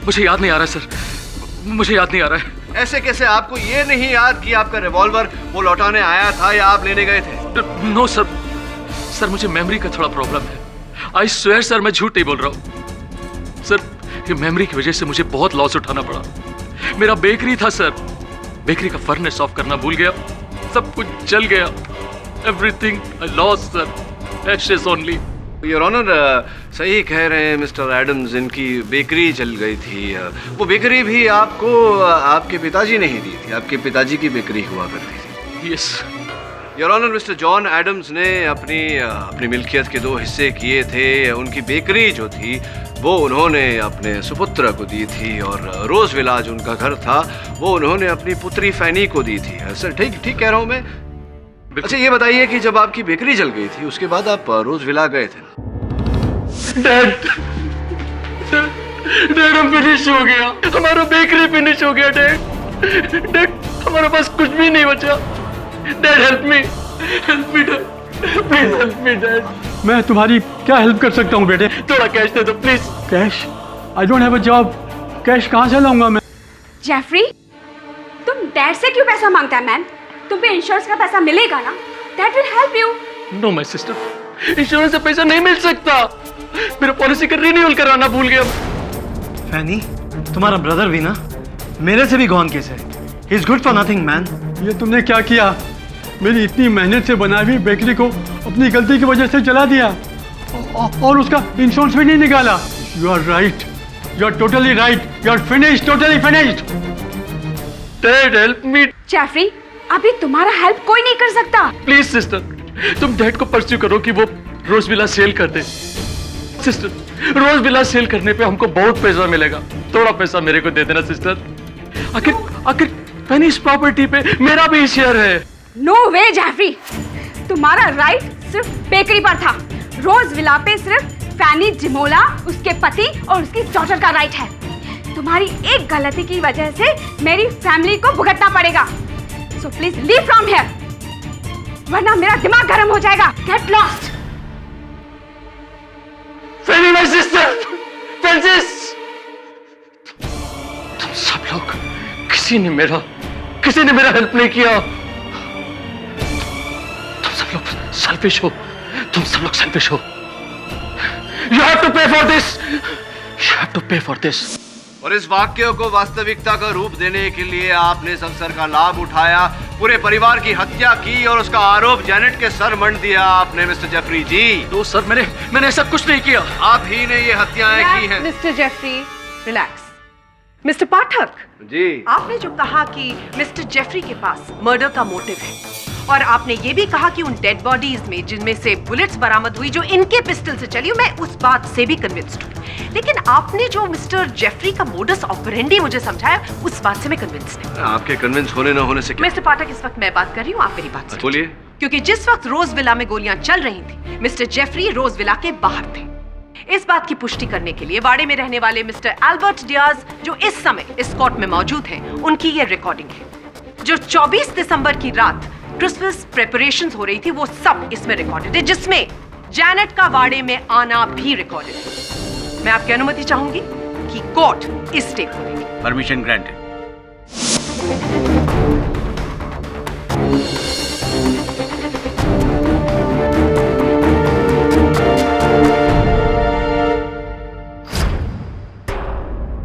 मुझे याद नहीं आ रहा है सर, मुझे याद नहीं आ रहा है। ऐसे कैसे आपको ये नहीं याद कि आपका रिवॉल्वर वो लौटाने आया था या आप लेने गए थे? नो सर, मुझे मेमोरी का थोड़ा प्रॉब्लम है। आई स्वेयर सर, मैं झूठ नहीं बोल रहा हूँ सर। ये मेमोरी की वजह से मुझे बहुत लॉस उठाना पड़ा। मेरा बेकरी था सर, बेकरी का फर्नेस ऑफ करना भूल गया, सब कुछ जल गया। Everything I lost sir, ashes only. Your honour, सही कह रहे हैं मिस्टर एडम्स, इनकी बेकरी जल गई थी। वो बेकरी भी आपको आपके पिताजी ने ही दी थी, आपके पिताजी की बेकरी हुआ करती थी। Yes your honour, mister John Adams ने अपनी मिल्कियत के 2 हिस्से किए थे। उनकी बेकरी जो थी वो उन्होंने अपने सुपुत्र को दी थी, और रोज विला जो उनका घर था वो उन्होंने अपनी पुत्री फैनी को दी थी। सर ठीक कह रहा हूँ मैं? अच्छा ये बताइए कि जब आपकी बेकरी जल गई थी उसके बाद आप रोज विला गए थे? डैड हम फिनिश हो गया, हमारा बेकरी फिनिश हो गया। डैड हमारे पास कुछ भी नहीं बचा। Dad help me dad, please help me dad. मैं तुम्हारी क्या हेल्प कर सकता हूँ बेटे? थोड़ा कैश दे दो please. Cash? I don't have a job, cash कहाँ से लाऊंगा मैं? जेफरी, तुम डैड से क्यों पैसा मांगता है मैन? तुम्हें इंश्योरेंस का पैसा मिलेगा ना? That will help you. No my sister, insurance से पैसा नहीं मिल सकता। मेरा पॉलिसी का रिन्यूअल कराना भूल गया। फैनी, तुम्हारा ब्रदर भी ना मेरे से भी गॉन केस है। He is good for nothing man. ये तुमने क्या किया? मेरी इतनी मेहनत से बनाई हुई बेकरी को अपनी गलती की वजह से जला दिया, और उसका इंश्योरेंस भी नहीं निकाला। You are right, you are totally right, you are finished, totally finished. Dad help me. Jeffrey, अभी तुम्हारा हेल्प कोई नहीं कर सकता। प्लीज सिस्टर, तुम डैड को परस्यू करो कि वो रोज विला सेल कर दे। सिस्टर, रोज विला सेल करने पे हमको बहुत पैसा मिलेगा, थोड़ा पैसा मेरे को दे देना सिस्टर। आखिर फैनीज प्रॉपर्टी पे मेरा भी शेयर है। नो वे जेफरी, तुम्हारा राइट सिर्फ बेकरी पर था, रोज विला पे सिर्फ फैनी जिमोला, उसके पति और उसकी डॉटर का राइट है। तुम्हारी एक गलती की वजह से मेरी फैमिली को भुगतना पड़ेगा। So please leave from here, वरना मेरा दिमाग गर्म हो जाएगा। Get lost. Fanny my sister, Francis, तुम सब लोग किसी ने मेरा हेल्प नहीं किया। तुम सब लोग सेल्फिश हो, तुम सब लोग सेल्फिश हो। You have to pay for this. You have to pay for this. और इस वाक्य को वास्तविकता का रूप देने के लिए आपने इस अवसर का लाभ उठाया, पूरे परिवार की हत्या की और उसका आरोप जैनेट के सर मंड दिया आपने मिस्टर जेफरी जी। तो सर मैंने ऐसा कुछ नहीं किया। आप ही ने ये हत्याएं की हैं। Mister Jeffrey, relax. Mister Pathak ji, आपने जो कहा कि मिस्टर जेफरी के पास मर्डर का मोटिव है, और आपने ये भी कहा कि उन डेड बॉडीज में जिनमें से बुलेट्स बरामद हुई जो इनके पिस्टल से चली, मैं उस बात से भी कन्विंस्ड हूँ। लेकिन आपने जो मिस्टर जेफरी का मोडस ऑपरेंडी मुझे समझाया, उस बात से मैं कन्विंस नहीं। आपके कन्विंस होने न होने से क्या? मिस्टर पाठक, इस वक्त मैं बात कर रही हूँ, आप मेरी बात सुनिए। बोलिए। क्योंकि जिस वक्त रोज विला में गोलियां चल रही थी, मिस्टर जेफरी रोज विला के बाहर थे। इस बात की पुष्टि करने के लिए वाड़े में रहने वाले मिस्टर एल्बर्ट डियाज, जो इस समय इस कोर्ट में मौजूद हैं, उनकी ये रिकॉर्डिंग है। जो 24 दिसंबर की रात क्रिसमस प्रेपरेशंस हो रही थी, वो सब इसमें रिकॉर्डेड है, जिसमें जैनेट का वाड़े में आना भी रिकॉर्डेड है। मैं आपकी अनुमति चाहूंगी कि कोर्ट इस टेप को देखे। Permission granted.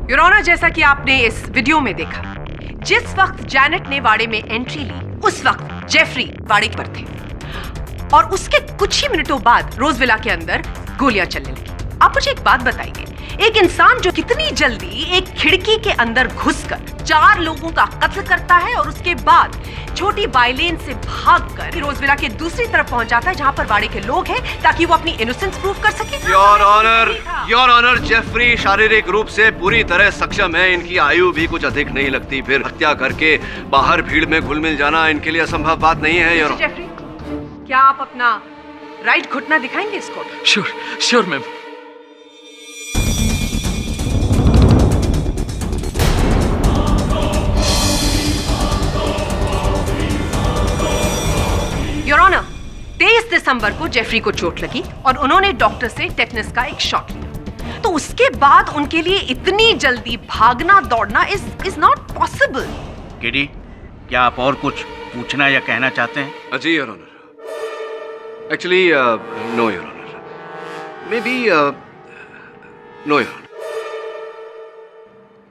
योर ऑनर, जैसा कि आपने इस वीडियो में देखा, जिस वक्त जैनेट ने वाड़े में एंट्री ली, उस वक्त जेफरी वाड़े पर थे और उसके कुछ ही मिनटों बाद रोजविला के अंदर गोलियां चलने लगी। आप मुझे एक बात बताइए, एक इंसान जो कितनी जल्दी एक खिड़की के अंदर घुसकर 4 लोगों का कत्ल करता है और उसके बाद छोटी बाइलेन से भागकर रोजविला के दूसरी तरफ पहुंच जाता है जहां पर वाड़े के लोग हैं, ताकि वो अपनी इनोसेंस प्रूव कर सके। योर ऑनर, जेफरी शारीरिक रूप से पूरी तरह सक्षम है। इनकी आयु भी कुछ अधिक नहीं लगती, फिर हत्या करके बाहर भीड़ में घुल मिल जाना इनके लिए असंभव बात नहीं है। योर जेफरी, क्या आप अपना राइट घुटना दिखाएंगे इसको? Sure ma'am. योर ऑनर, 23 दिसंबर को जेफरी को चोट लगी और उन्होंने डॉक्टर से टेटनस का एक शॉट लिया। तो उसके बाद उनके लिए इतनी जल्दी भागना दौड़ना इज नॉट पॉसिबल। केडी, क्या आप और कुछ पूछना या कहना चाहते हैं? जी your honour, actually no your honour, may be no your honour.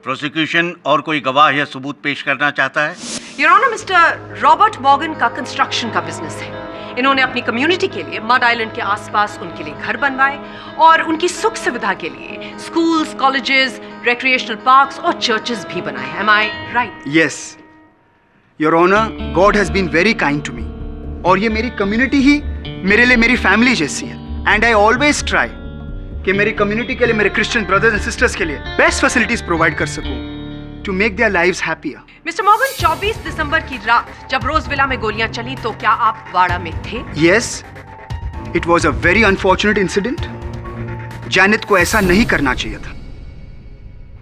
Prosecution और कोई गवाह या सबूत पेश करना चाहता है? Your honour, Mr Robert Morgan का कंस्ट्रक्शन का बिजनेस है। इन्होंने अपनी कम्युनिटी के लिए मड आइलैंड के आसपास उनके लिए घर बनवाए और उनकी सुख सुविधा के लिए स्कूल्स, कॉलेजेस, रिक्रिएशनल पार्क्स और चर्चेस भी बनाए। Am I right? Yes, Your Honor, God has been very kind to me. और ये मेरी कम्युनिटी ही मेरे लिए मेरी फैमिली जैसी है। एंड आई ऑलवेज ट्राई कि मेरी कम्युनिटी के लिए, मेरे क्रिश्चियन ब्रदर्स एंड सिस्टर्स के लिए बेस्ट फैसिलिटीज प्रोवाइड कर सकूं to make their lives happier. Mister Morgan, 24 दिसंबर की रात जब रोजविला में गोलियां चली, तो क्या आप वाड़ा में थे? Yes, it was a very unfortunate incident. Janet को ऐसा नहीं करना चाहिए था।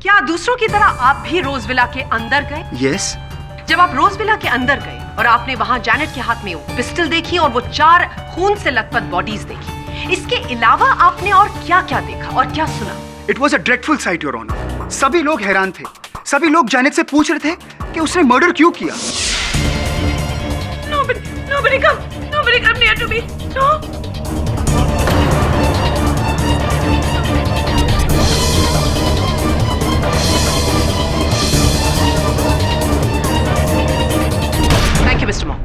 क्या दूसरों की तरह आप भी रोजविला के अंदर गए? Yes. जब आप रोजविला के अंदर गए और आपने वहां जैनेट के हाथ में वो पिस्टल देखी और वो 4 खून से लथपथ बॉडीज देखी, इसके अलावा आपने और क्या-क्या देखा और क्या सुना? It was a dreadful sight, Your Honor. सभी लोग हैरान थे। सभी लोग जैनेट से पूछ रहे थे कि उसने मर्डर क्यों किया। Nobody come near to me. No. Thank you mister मॉ।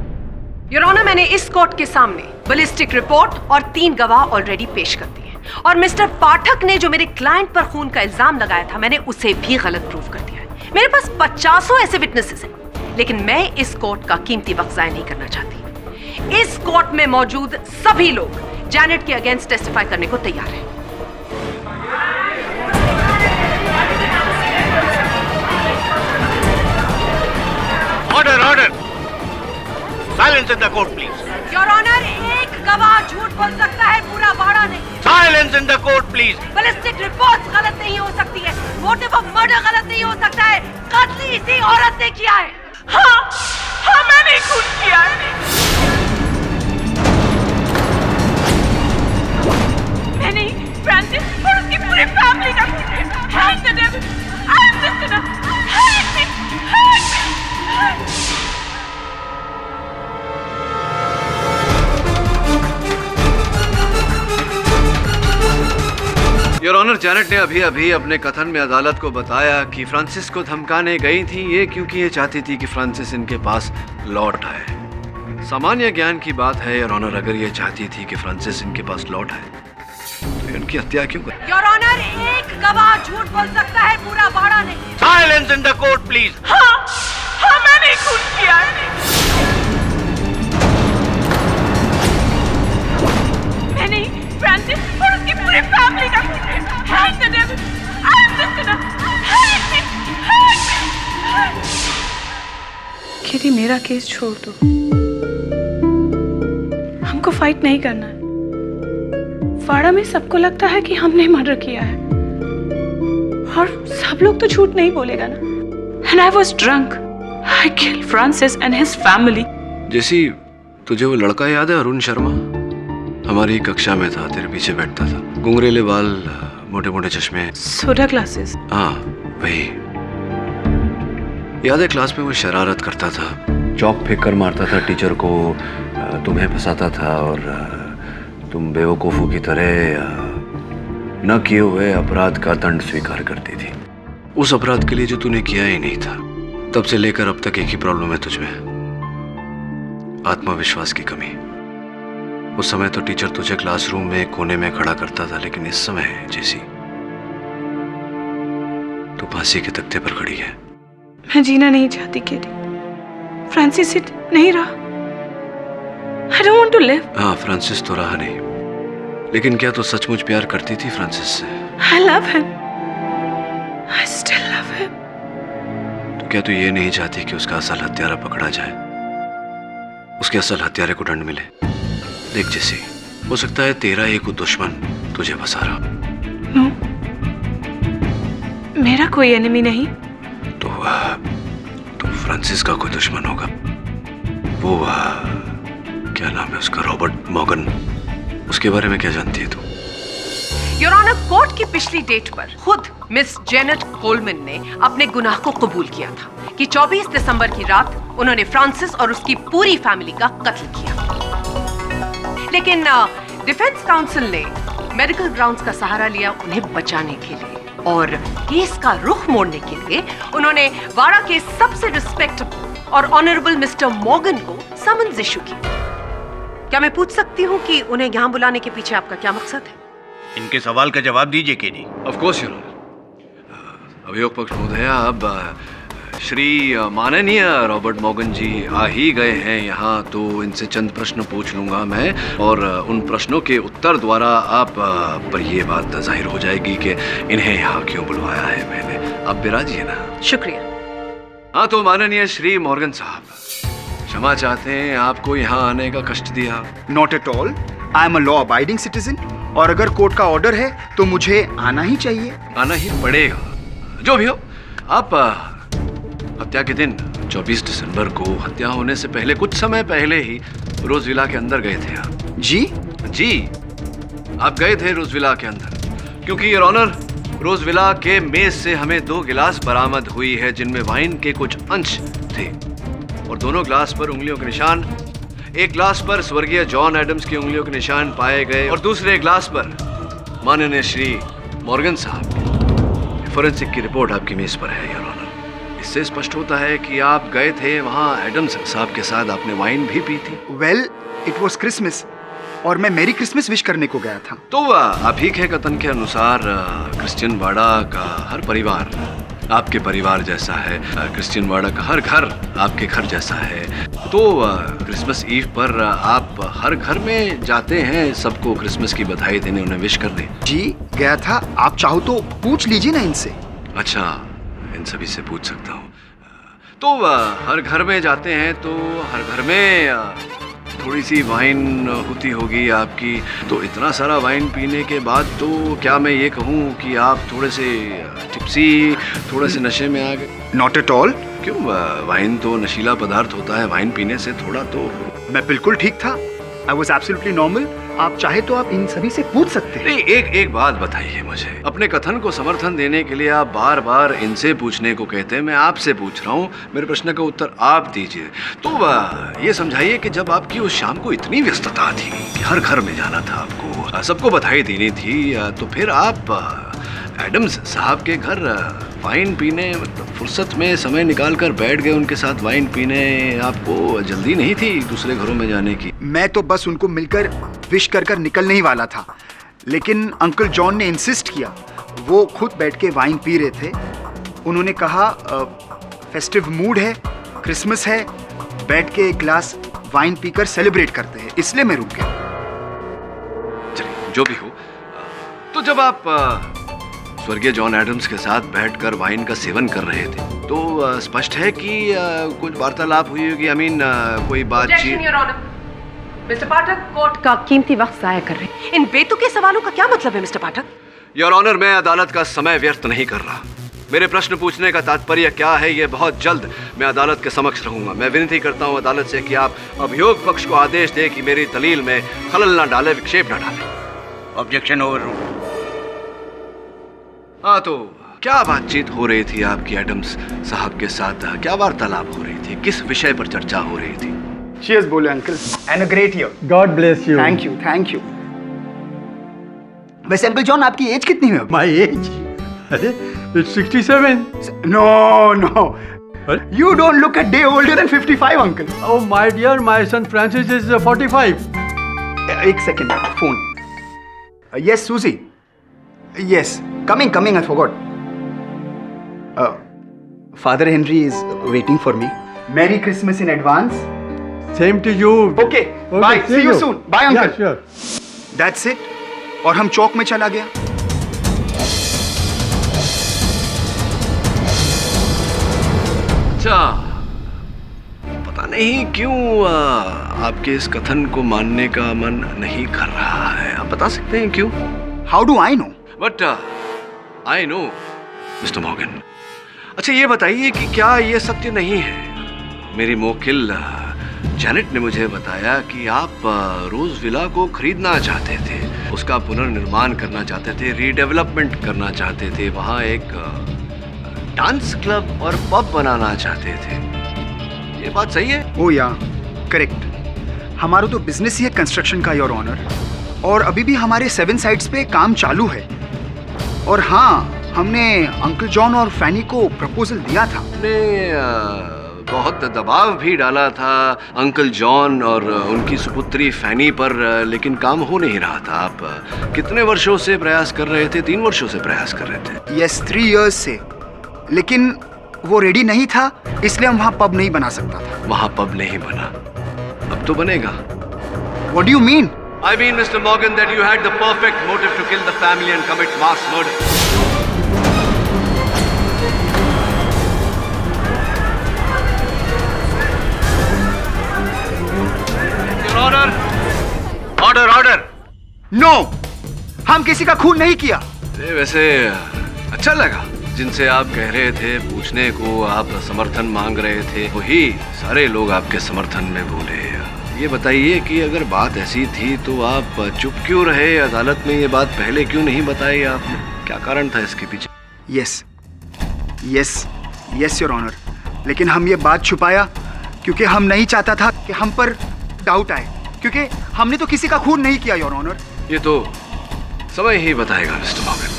योर ऑनर, मैंने इस कोर्ट के सामने बैलिस्टिक रिपोर्ट और 3 गवाह ऑलरेडी पेश कर दिए और मिस्टर पाठक ने जो मेरे क्लाइंट पर खून का इल्जाम लगाया था, मैंने उसे भी गलत प्रूव कर दिया है। मेरे पास 50 ऐसे विटनेसेस हैं, लेकिन मैं इस कोर्ट का कीमती वक्त ज़ाया नहीं करना चाहती। इस कोर्ट में मौजूद सभी लोग जैनेट के अगेंस्ट टेस्टिफाई करने को तैयार हैं। Order, silence in the court please. Your honour, एक गवाह झूठ बोल सकता है, पूरा वाड़ा नहीं। Silence in the court please. Ballistic report गलत नहीं हो सकती है, मोटिव ऑफ मर्डर गलत नहीं हो सकता है, कत्ल इसी औरत ने किया है। हाँ मैंने खून किया है। मैंने फ्रांसिस और उसकी पूरी फैमिली का खून किया। Hang the devil! I am the sinner! Hang me! Hang me! Your honour, Janet ने अभी अभी अपने कथन में अदालत को बताया कि फ्रांसिस को धमकाने गई थी ये क्योंकि ये चाहती थी कि फ्रांसिस इनके पास लौट आए। सामान्य ज्ञान की बात है योर ऑनर, अगर ये चाहती थी कि फ्रांसिस इनके पास लौट आए तो इनकी हत्या क्यों कर? योर ऑनर, एक गवाह झूठ बोल सकता है, पूरा बाड़ा नहीं। Silence in the court please. हाँ मैंने खून किया है। मैंने फ्रांसिस और उसकी पूरी फैमिली का खून किया। Hang the devil! I am the sinner! Hang me! Hang me! Kitty, मेरा केस छोड़ दो, हमको फाइट नहीं करना है। वाड़ा में सबको लगता है कि हमने मर्डर किया है और सब लोग तो झूठ नहीं बोलेगा ना। And I was drunk. I killed Francis and his family. जैसी तुझे वो लड़का याद है, अरुण शर्मा? हमारी कक्षा में था, तेरे पीछे बैठता था, घुंघरेले बाल, मोटे मोटे चश्मे, सोडा ग्लासेस। हाँ वही। याद है क्लास में वो शरारत करता था, चौक फेंक कर मारता था टीचर को, तुम्हें फंसाता था और तुम बेवकूफ़ों की तरह न किए हुए अपराध का दंड स्वीकार करती थी। उस अपराध के लिए जो तूने किया ही नहीं था। तब से लेकर अब तक एक ही प्रॉब्लम है तुझमें, आत्मविश्वास की कमी। उस समय तो टीचर तुझे क्लासरूम में कोने में खड़ा करता था, लेकिन इस समय जैसी तू फांसी के तख्ते पर खड़ी है। मैं जीना नहीं चाहती केटी, फ्रांसिस इट नहीं रहा। I don't want to live. हाँ, फ्रांसिस तो रहा नहीं, लेकिन क्या तू सचमुच प्यार करती थी फ्रांसिस से? I love him. I still love him. तो क्या तू ये नहीं चाहती कि उसका असल हत्यारा पकड़ा जाए, उसके असल हत्यारे को दंड मिले? देख जैसी, हो सकता है तेरा एक दुश्मन तुझे फंसा रहा। No. मेरा कोई एनिमी नहीं। तो फ्रांसिस का कोई दुश्मन होगा। वो क्या नाम है उसका, रॉबर्ट मॉर्गन, उसके बारे में क्या जानती है तू? योर ऑनर, कोर्ट की पिछली डेट पर खुद मिस जेनेट कोलमैन ने अपने गुनाह को कबूल किया था कि 24 दिसंबर की रात उन्होंने फ्रांसिस और उसकी पूरी फैमिली का कत्ल किया। लेकिन डिफेंस काउंसिल ने मेडिकल ग्राउंड्स का सहारा लिया उन्हें बचाने के लिए, और केस का रुख मोड़ने के लिए उन्होंने वाड़ा के सबसे रिस्पेक्टेबल और ऑनरेबल मिस्टर मॉर्गन को समन्स इशू की। क्या मैं पूछ सकती हूँ कि उन्हें यहाँ बुलाने के पीछे आपका क्या मकसद है? इनके सवाल का जवाब दीजिए KD. Of course your honour. अभियोग पक्ष महोदया, अब श्री माननीय रॉबर्ट मॉर्गन जी आ ही गए हैं यहाँ, तो इनसे चंद प्रश्न पूछ लूंगा मैं, और उन प्रश्नों के उत्तर द्वारा आप पर ये बात जाहिर हो जाएगी कि इन्हें यहाँ क्यों बुलवाया है मैंने। आप बिराजिए ना। शुक्रिया। हाँ, तो माननीय श्री मॉर्गन साहब, क्षमा चाहते हैं आपको यहाँ आने का कष्ट दिया। Not at all, I am a law abiding citizen, और अगर कोर्ट का ऑर्डर है तो मुझे आना ही चाहिए। आना ही पड़ेगा, जो भी हो। आप हत्या के दिन 24 दिसंबर को हत्या होने से पहले कुछ समय पहले ही रोज विला के अंदर गए थे आप? जी आप गए थे रोज विला के अंदर, क्योंकि योर ऑनर, रोज विला के मेज से हमें 2 गिलास बरामद हुई है जिनमें वाइन के कुछ अंश थे, और दोनों ग्लास पर उंगलियों के निशान, एक ग्लास पर स्वर्गीय जॉन एडम्स की उंगलियों के निशान पाए गए, और दूसरे ग्लास पर माननीय श्री मॉर्गन साहब फोरेंसिक की रिपोर्ट आपकी मेज पर है योर ऑनर। इससे स्पष्ट होता है कि आप गए थे वहाँ एडम्स साहब के साथ, आपने वाइन भी पी थी। वेल, इट वॉज क्रिसमस और मैं मेरी क्रिसमस विश करने को गया था। तो आप ही के कथन के अनुसार क्रिश्चियन वाड़ा का हर परिवार आपके परिवार जैसा है, क्रिश्चियन वाड़ा का हर घर आपके घर जैसा है, तो क्रिसमस ईव पर आप हर घर में जाते हैं सबको क्रिसमस की बधाई देने, उन्हें विश करने। जी गया था, आप चाहो तो पूछ लीजिए ना इनसे। अच्छा, इन सभी से पूछ सकता हूँ। तो हर घर में जाते हैं तो हर घर में थोड़ी सी वाइन होती होगी आपकी, तो इतना सारा वाइन पीने के बाद तो क्या मैं ये कहूँ कि आप थोड़े से टिप्सी, थोड़े से नशे में आ गए? Not at all. क्यों, वाइन तो नशीला पदार्थ होता है, वाइन पीने से थोड़ा तो। मैं बिल्कुल ठीक था। I was absolutely normal. आप चाहे तो आप इन सभी से पूछ सकते हैं। नहीं, एक बात बताइए मुझे। अपने कथन को समर्थन देने के लिए आप बार बार इनसे पूछने को कहते हैं, मैं आपसे पूछ रहा हूँ, मेरे प्रश्न का उत्तर आप दीजिए। तो ये समझाइए कि जब आपकी उस शाम को इतनी व्यस्तता थी कि हर घर में जाना था आपको, सबको बधाई देनी थी, तो फिर आप एडम्स साहब के घर वाइन पीने, मतलब फुर्सत में समय निकाल कर बैठ गए उनके साथ वाइन पीने। आपको जल्दी नहीं थी दूसरे घरों में जाने की? मैं तो बस उनको मिलकर विश कर कर निकलने ही वाला था, लेकिन अंकल जॉन ने इंसिस्ट किया। वो खुद बैठ के वाइन पी रहे थे। उन्होंने कहा फेस्टिव मूड है, क्रिसमस है, बैठ के एक ग्लास वाइन पीकर सेलिब्रेट करते हैं, इसलिए मैं रुक गया। चलिए, जो भी हो, तो जब आप स्वर्गीय जॉन एडम्स के साथ बैठकर वाइन का सेवन कर रहे थे, तो स्पष्ट है कि कुछ वार्तालाप हुई होगी। आई मीन कोई बातचीत। मिस्टर पाठक, कोर्ट का कीमती वक्त जाया कर रहे हैं। इन बेतुके सवालों का क्या मतलब है मिस्टर पाठक? योर ऑनर, मैं अदालत का समय व्यर्थ नहीं कर रहा। मेरे प्रश्न पूछने का तात्पर्य क्या है, ये बहुत जल्द मैं अदालत के समक्ष रहूंगा। मैं विनती करता हूं अदालत से कि आप अभियोग पक्ष को आदेश दें कि मेरी दलील में खलल ना डाले, विक्षेप ना डाले। Objection over. हाँ, तो क्या बातचीत हो रही थी आपकी एडम्स साहब के साथ? क्या वार्तालाप हो रही थी? किस विषय पर चर्चा हो रही थी? Cheers बोले uncle. And a great year. God bless you. Thank you, thank you. वैसे अंकल जॉन, आपकी एज कितनी है? My age? अरे, it's 67. No, no. You don't look a day older than 55, uncle. Oh my dear, my son Francis is 45. एक second, phone. Yes, Susie. Yes, coming, I forgot. Father Henry is waiting for me. Merry Christmas in advance. Same to you. Okay, bye. See you soon. Bye, uncle. Yeah, sure. That's it. और हम चौक में चला गया। अच्छा, पता नहीं क्यों आपके इस कथन को मानने का मन नहीं कर रहा है। आप बता सकते हैं क्यों? How do I know? But I know, Mr. Morgan. अच्छा, ये बताइए कि क्या ये सत्य नहीं है? मेरी मोकिल जैनेट ने मुझे बताया कि आप रोज विला को खरीदना चाहते थे, उसका पुनर्निर्माण करना चाहते थे, रीडेवलपमेंट करना चाहते थे, वहाँ एक डांस क्लब और पब बनाना चाहते थे। ये बात सही है? ओ या, करेक्ट। हमारा तो बिजनेस ही है कंस्ट्रक्शन का, योर ऑनर, और अभी भी हमारे 7 साइट्स पे काम चालू है। और हाँ, हमने अंकल जॉन और फैनी को प्रपोजल दिया था। हमने बहुत दबाव भी डाला था अंकल जॉन और उनकी सुपुत्री फैनी पर, लेकिन काम हो नहीं रहा था। आप कितने वर्षों से प्रयास कर रहे थे? 3 वर्षों से प्रयास कर रहे थे। यस, 3 इयर्स से, लेकिन वो रेडी नहीं था, इसलिए हम वहाँ पब नहीं बना सकता था। वहाँ पब नहीं बना, अब तो बनेगा। What do you mean? I mean, Mr. Morgan, that you had the perfect motive to kill the family and commit mass murder. Your Honor, order. No, हम किसी का खून नहीं किया। वैसे अच्छा लगा, जिनसे आप कह रहे थे पूछने को, आप समर्थन मांग रहे थे, वही सारे लोग आपके समर्थन में बोले। ये बताइए कि अगर बात ऐसी थी तो आप चुप क्यों रहे? अदालत में ये बात पहले क्यों नहीं बताई आपने? क्या कारण था इसके पीछे? यस योर ऑनर, लेकिन हम ये बात छुपाया क्योंकि हम नहीं चाहता था कि हम पर डाउट आए, क्योंकि हमने तो किसी का खून नहीं किया योर ऑनर। ये तो समय ही बताएगा मिस्टर मॉर्गन।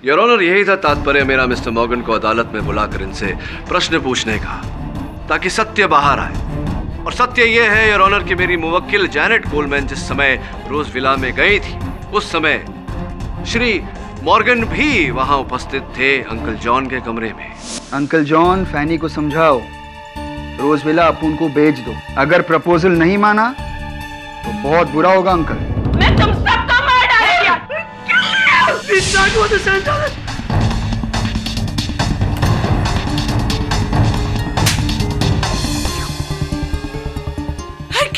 योर ऑनर, यही था तात्पर्य मेरा मिस्टर मॉर्गन को अदालत में बुलाकर इनसे प्रश्न पूछने का, ताकि सत्य बाहर आए। और सत्य यह है योर ऑनर कि मेरी मुवक्किल जैनेट कोलमैन जिस समय रोज विला में गई थी, उस समय श्री मॉर्गन भी वहां उपस्थित थे अंकल जॉन के कमरे में। अंकल जॉन, फैनी को समझाओ, रोज विला अपुन को बेच दो। अगर प्रपोजल नहीं माना तो बहुत बुरा होगा अंकल। मैं तुम सबको मार डालूंगा।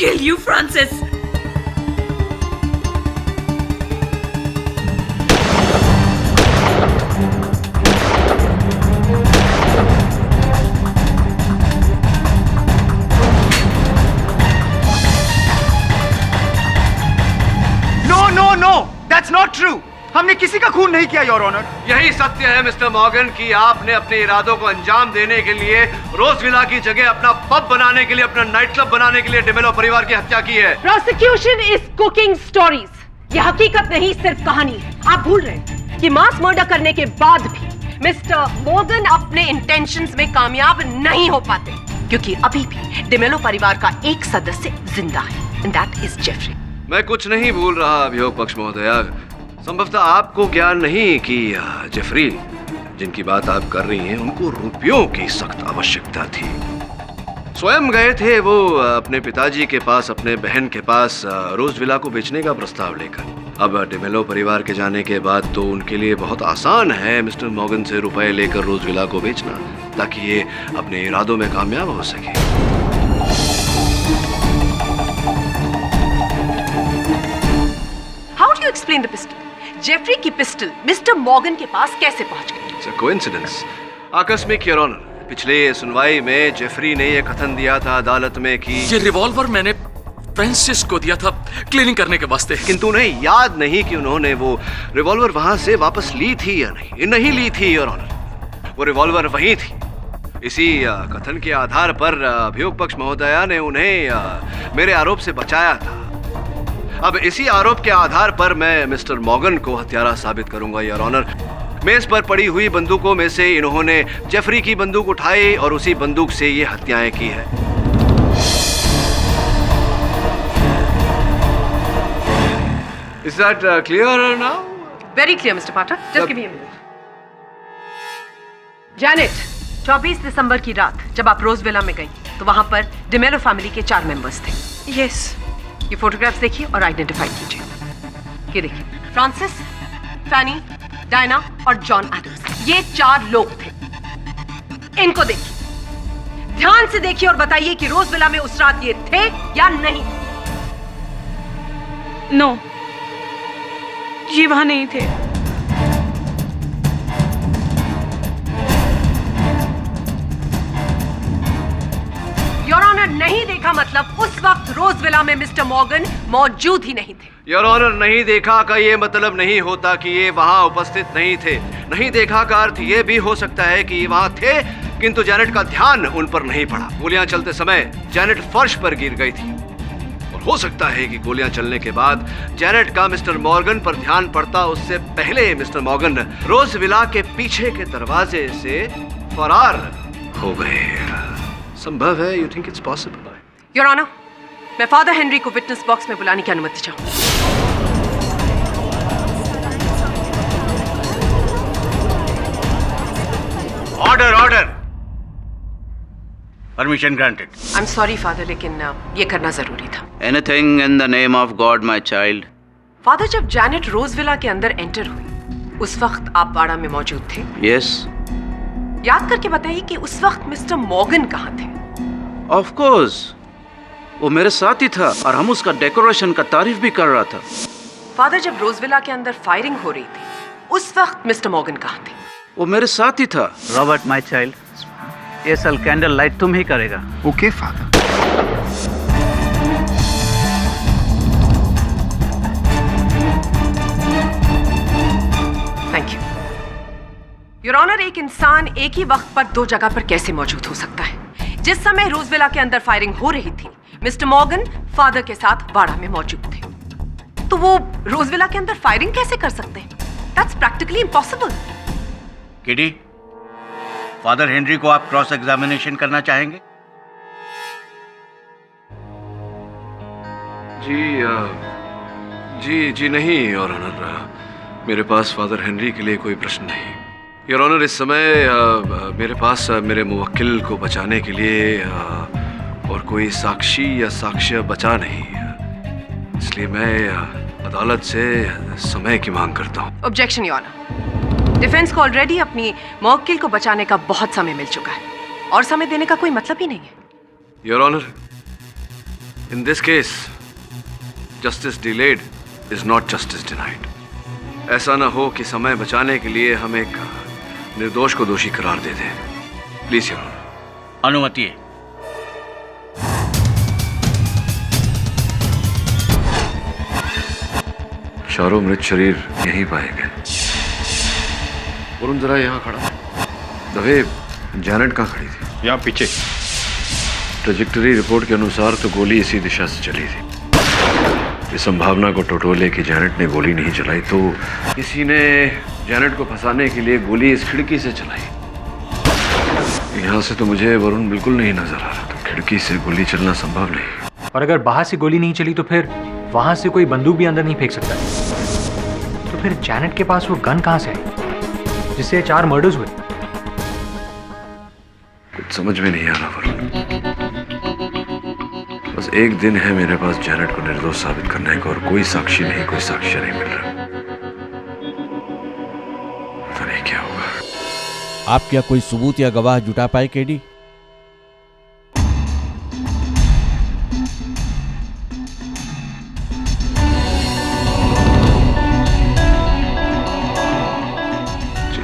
kill you, Francis. No, that's not true. हमने किसी का खून नहीं किया, योर ऑनर। यही सत्य है मिस्टर मॉर्गन कि आपने अपने इरादों को अंजाम देने के लिए रोजविला की जगह अपना पब बनाने के लिए, अपना नाइट क्लब बनाने के लिए डिमेलो परिवार की हत्या की है। Prosecution is cooking stories. यह हकीकत नहीं, सिर्फ कहानी है। आप भूल रहे हैं कि मास मर्डर करने के बाद भी मिस्टर मॉर्गन अपने इंटेंशंस में कामयाब नहीं हो पाते, क्योंकि अभी भी डिमेलो परिवार का एक सदस्य जिंदा है, एंड दैट इज जेफरी। मैं कुछ नहीं भूल रहा अभियोग पक्ष महोदया। संभवतः आपको ज्ञान नहीं कि जेफरी जिनकी बात आप कर रही हैं, उनको रुपयों की सख्त आवश्यकता थी। स्वयं गए थे वो अपने पिताजी के पास, अपने बहन के पास रोजविला को बेचने का प्रस्ताव लेकर। अब डिमेलो परिवार के जाने के बाद तो उनके लिए बहुत आसान है मिस्टर मॉर्गन से रुपए लेकर रोजविला को बेचना, ताकि ये अपने इरादों में कामयाब हो सके। How do you explain the pistol? Jeffrey की पिस्टल मिस्टर मॉर्गन के पास कैसे पहुंच गई? It's a coincidence. आकस्मिक योर ऑनर। पिछले सुनवाई में जेफरी ने यह कथन दिया था अदालत में कि ये रिवॉल्वर मैंने फ्रांसिस को दिया था क्लीनिंग करने के वास्ते। किंतु उन्हें याद नहीं कि उन्होंने वो रिवॉल्वर वहां से वापस ली थी या नहीं। नहीं ली थी योर ऑनर, वो रिवॉल्वर वहीं थी। इसी कथन के आधार पर अभियोग पक्ष महोदया ने उन्हें मेरे आरोप से बचाया था। अब इसी आरोप के आधार पर मैं मिस्टर मॉर्गन को हत्यारा साबित करूंगा योर ऑनर। मेज पर पड़ी हुई बंदूकों में से इन्होंने जेफरी की बंदूक उठाई और उसी बंदूक से ये हत्याएं की है। Is that clear now? Very clear, Mr. Potter. Just give me a minute. Janet, 24 दिसंबर की रात जब आप रोजविला में गई तो वहां पर डिमेलो फैमिली के 4 मेंबर्स थे। यस। ये फोटोग्राफ्स देखिए और आइडेंटिफाई कीजिए। ये देखिए, फ्रांसिस, फैनी, डायना और जॉन एडम्स, ये 4 लोग थे। इनको देखिए, ध्यान से देखिए और बताइए कि रोजविला में उस रात ये थे या नहीं। नो, ये वहां नहीं थे। योर ऑनर, नहीं देखा मतलब उस वक्त रोजविला में मिस्टर मॉर्गन मौजूद ही नहीं थे। योर ऑनर, नहीं देखा का ये मतलब नहीं होता कि ये वहां उपस्थित नहीं थे। नहीं देखा का अर्थ ये भी हो सकता है कि ये वहां थे, किंतु जैनेट का ध्यान उन पर नहीं पड़ा। गोलियां चलते समय जैनेट फर्श पर गिर गई थी और हो सकता है कि गोलियां चलने के बाद जैनेट का मिस्टर मॉर्गन पर ध्यान पड़ता उससे पहले मिस्टर मॉर्गन रोजविला के पीछे के दरवाजे से फरार हो गए। संभव है? You think it's possible? Your honour, मैं फादर हेनरी को विटनेस बॉक्स में बुलाने की अनुमति चाहूंगा। Order, order. Permission granted. I am sorry father, लेकिन ये करना जरूरी था। Anything in the name of God my child. Father, जब जैनेट रोजविला के अंदर एंटर हुई उस वक्त आप बाड़ा में मौजूद थे? यस। याद करके बताइए कि उस वक्त मिस्टर मॉर्गन कहाँ थे? ऑफ कोर्स, वो मेरे साथ ही था और हम उसका डेकोरेशन का तारीफ भी कर रहा था। फादर, जब रोजविला के अंदर फायरिंग हो रही थी उस वक्त मिस्टर मॉर्गन कहाँ थे? वो मेरे साथ ही था। रॉबर्ट माय चाइल्ड, ये साल कैंडल लाइट तुम ही करेगा। Okay father. Thank you your honour. एक इंसान एक ही वक्त पर 2 जगह पर कैसे मौजूद हो सकता है? जिस समय रोजविला के अंदर फायरिंग हो रही थी मिस्टर मॉर्गन फादर के साथ बाड़ा में मौजूद थे, तो वो रोजविला के अंदर फायरिंग कैसे कर सकते हैं? That's practically impossible. किडी, फादर हेनरी को आप क्रॉस एग्जामिनेशन करना चाहेंगे? जी नहीं योर ऑनर, मेरे पास फादर हेनरी के लिए कोई प्रश्न नहीं। योर ऑनर, इस समय मेरे पास मेरे मुवक्किल को बचाने के लिए और कोई साक्षी या साक्ष्य बचा नहीं, इसलिए मैं अदालत से समय की मांग करता हूँ। Objection your honour. डिफेंस को ऑलरेडी अपनी मुवक्किल को बचाने का बहुत समय मिल चुका है और समय देने का कोई मतलब ही नहीं है। Your honour, in this case justice delayed is not justice denied. ऐसा ना हो कि समय बचाने के लिए हम एक निर्दोष को दोषी करार दे दें। Please your honour. अनुमति है। चारों मृत शरीर यहीं पाए गए। वरुण जरा यहाँ खड़ा। दवे जैनेट कहाँ खड़ी थी? यहाँ पीछे। ट्रेजेक्टरी रिपोर्ट के अनुसार तो गोली इसी दिशा से चली थी। इस संभावना को टटोले कि जैनेट ने गोली नहीं चलाई तो किसी ने जैनेट को फंसाने के लिए गोली इस खिड़की से चलाई। यहाँ से तो मुझे वरुण बिल्कुल नहीं नजर आ रहा, तो खिड़की से गोली चलना संभव नहीं। और अगर बाहर से गोली नहीं चली तो फिर वहां से कोई बंदूक भी अंदर नहीं फेंक सकता। तो फिर जैनेट के पास वो गन कहां से आई जिससे 4 मर्डर्स हुए? कुछ समझ में नहीं आ रहा वरुण। बस एक दिन है मेरे पास जैनेट को निर्दोष साबित करने का, और कोई साक्षी नहीं, कोई साक्ष्य नहीं मिल रहा। पता नहीं क्या होगा। आप क्या कोई सबूत या गवाह जुटा पाए केडी?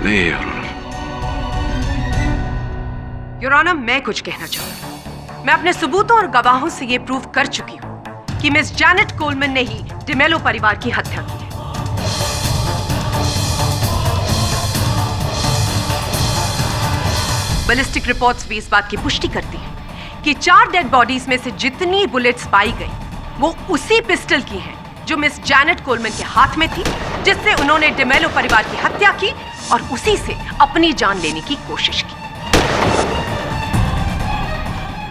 नहीं योर ऑनर, मैं कुछ कहना चाहूंगी। मैं अपने सबूतों और गवाहों से यह प्रूव कर चुकी हूं कि मिस जैनेट कोलमैन ने ही डिमेलो परिवार की हत्या की है। बैलिस्टिक रिपोर्ट्स भी इस बात की पुष्टि करती हैं कि 4 डेड बॉडीज में से जितनी बुलेट्स पाई गई वो उसी पिस्टल की हैं जो मिस जैनेट कोलमैन के हाथ में थी, जिससे उन्होंने डिमेलो परिवार की हत्या की और उसी से अपनी जान लेने की कोशिश की।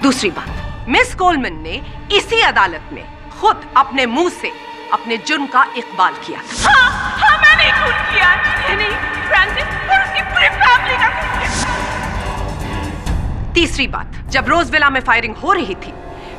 दूसरी बात, मिस कोलमैन ने इसी अदालत में खुद अपने मुंह से अपने जुर्म का इकबाल किया था। हाँ, मैंने ही खून किया। नहीं, फ्रांसिस और उसकी पूरी फैमिली का खून किया। तीसरी बात, जब रोजविला में फायरिंग हो रही थी,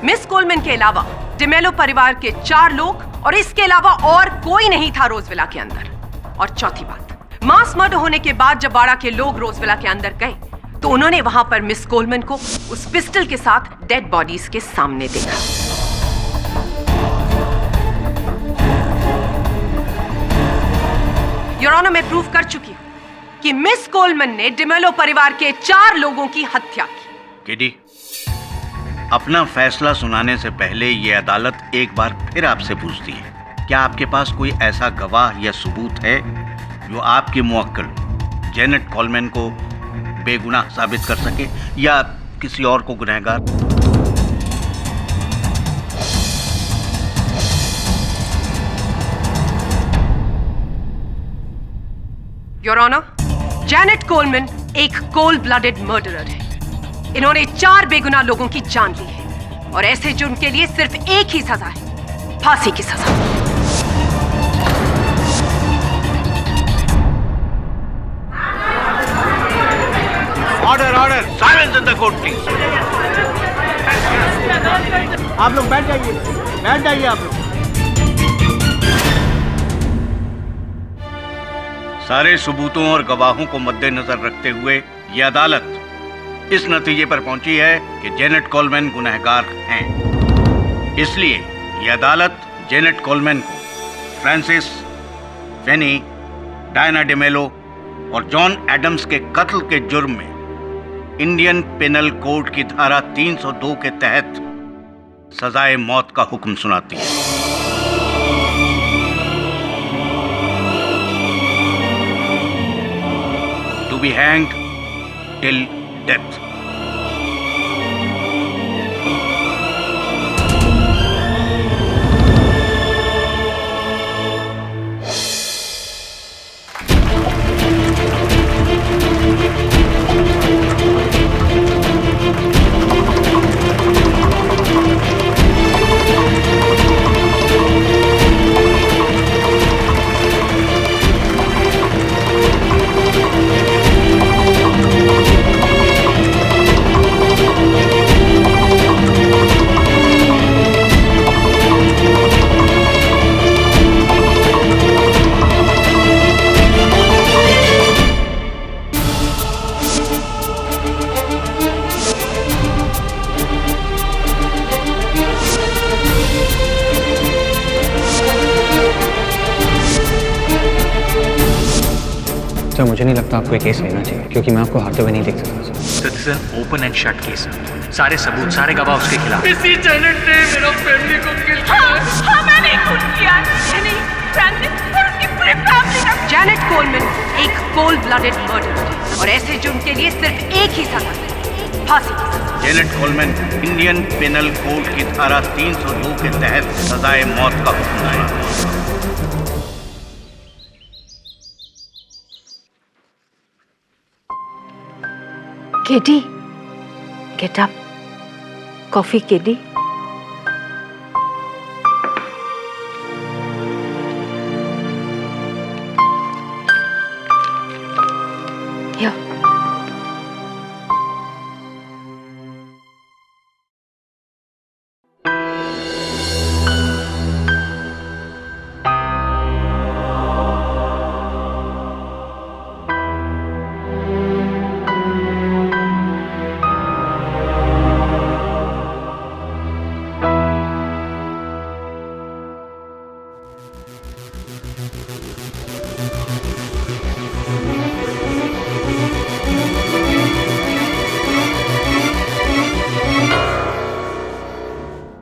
मिस कोलमैन के अलावा डिमेलो परिवार के 4 लोग और इसके अलावा और कोई नहीं था रोजविला के अंदर। और चौथी बात, मास मर्डर होने के बाद जब बाड़ा के लोग रोजविला के अंदर गए तो उन्होंने वहां पर मिस कोलमैन को उस पिस्टल के साथ डेड बॉडीज के सामने देखा। योर ऑनर, मैं प्रूव कर चुकी हूं कि मिस कोलमैन ने डिमेलो परिवार के 4 लोगों की हत्या की। केडी, अपना फैसला सुनाने से पहले ये अदालत एक बार फिर आपसे पूछती है, क्या आपके पास कोई ऐसा गवाह या सबूत है जो आपकी मुवक्किल जैनेट कोलमैन को बेगुनाह साबित कर सके या किसी और को गुनहगार? योर ऑनर, जैनेट कोलमैन एक कोल्ड ब्लडेड मर्डरर है। इन्होंने 4 बेगुनाह लोगों की जान ली है और ऐसे जुर्म के लिए सिर्फ एक ही सजा है, फांसी की सजा। Order order, silence in the court please. आप लोग बैठ जाइए आप लोग। सारे सबूतों और गवाहों को मद्देनजर रखते हुए यह अदालत इस नतीजे पर पहुंची है कि जैनेट कोलमैन गुनहगार हैं। इसलिए यह अदालत जैनेट कोलमैन को फ्रांसिस, फेनी, डायना डिमेलो और जॉन एडम्स के कत्ल के जुर्म में इंडियन पेनल कोड की धारा 302 के तहत सजाए मौत का हुक्म सुनाती है। To be hanged till death. नहीं लगता आपको ये केस लेना चाहिए, क्योंकि मैं आपको हारते हुए नहीं देख सकता sir. Sir this is open and shut case. सारे सबूत, सारे गवाह उसके खिलाफ। इसी जेनेट ने मेरा फैमिली को किल किया। हाँ मैंने खून किया। मैंने फ्रांसिस और उसकी पूरी फैमिली का। जैनेट कोलमैन एक कोल्ड ब्लडेड मर्डर और ऐसे जुर्म के लिए सिर्फ एक ही सजा, फांसी की सजा। Janet Coleman Indian penal code की धारा 302 के तहत सजाए मौत का हुक्म है। KD, get up. Coffee, Keडी. Here.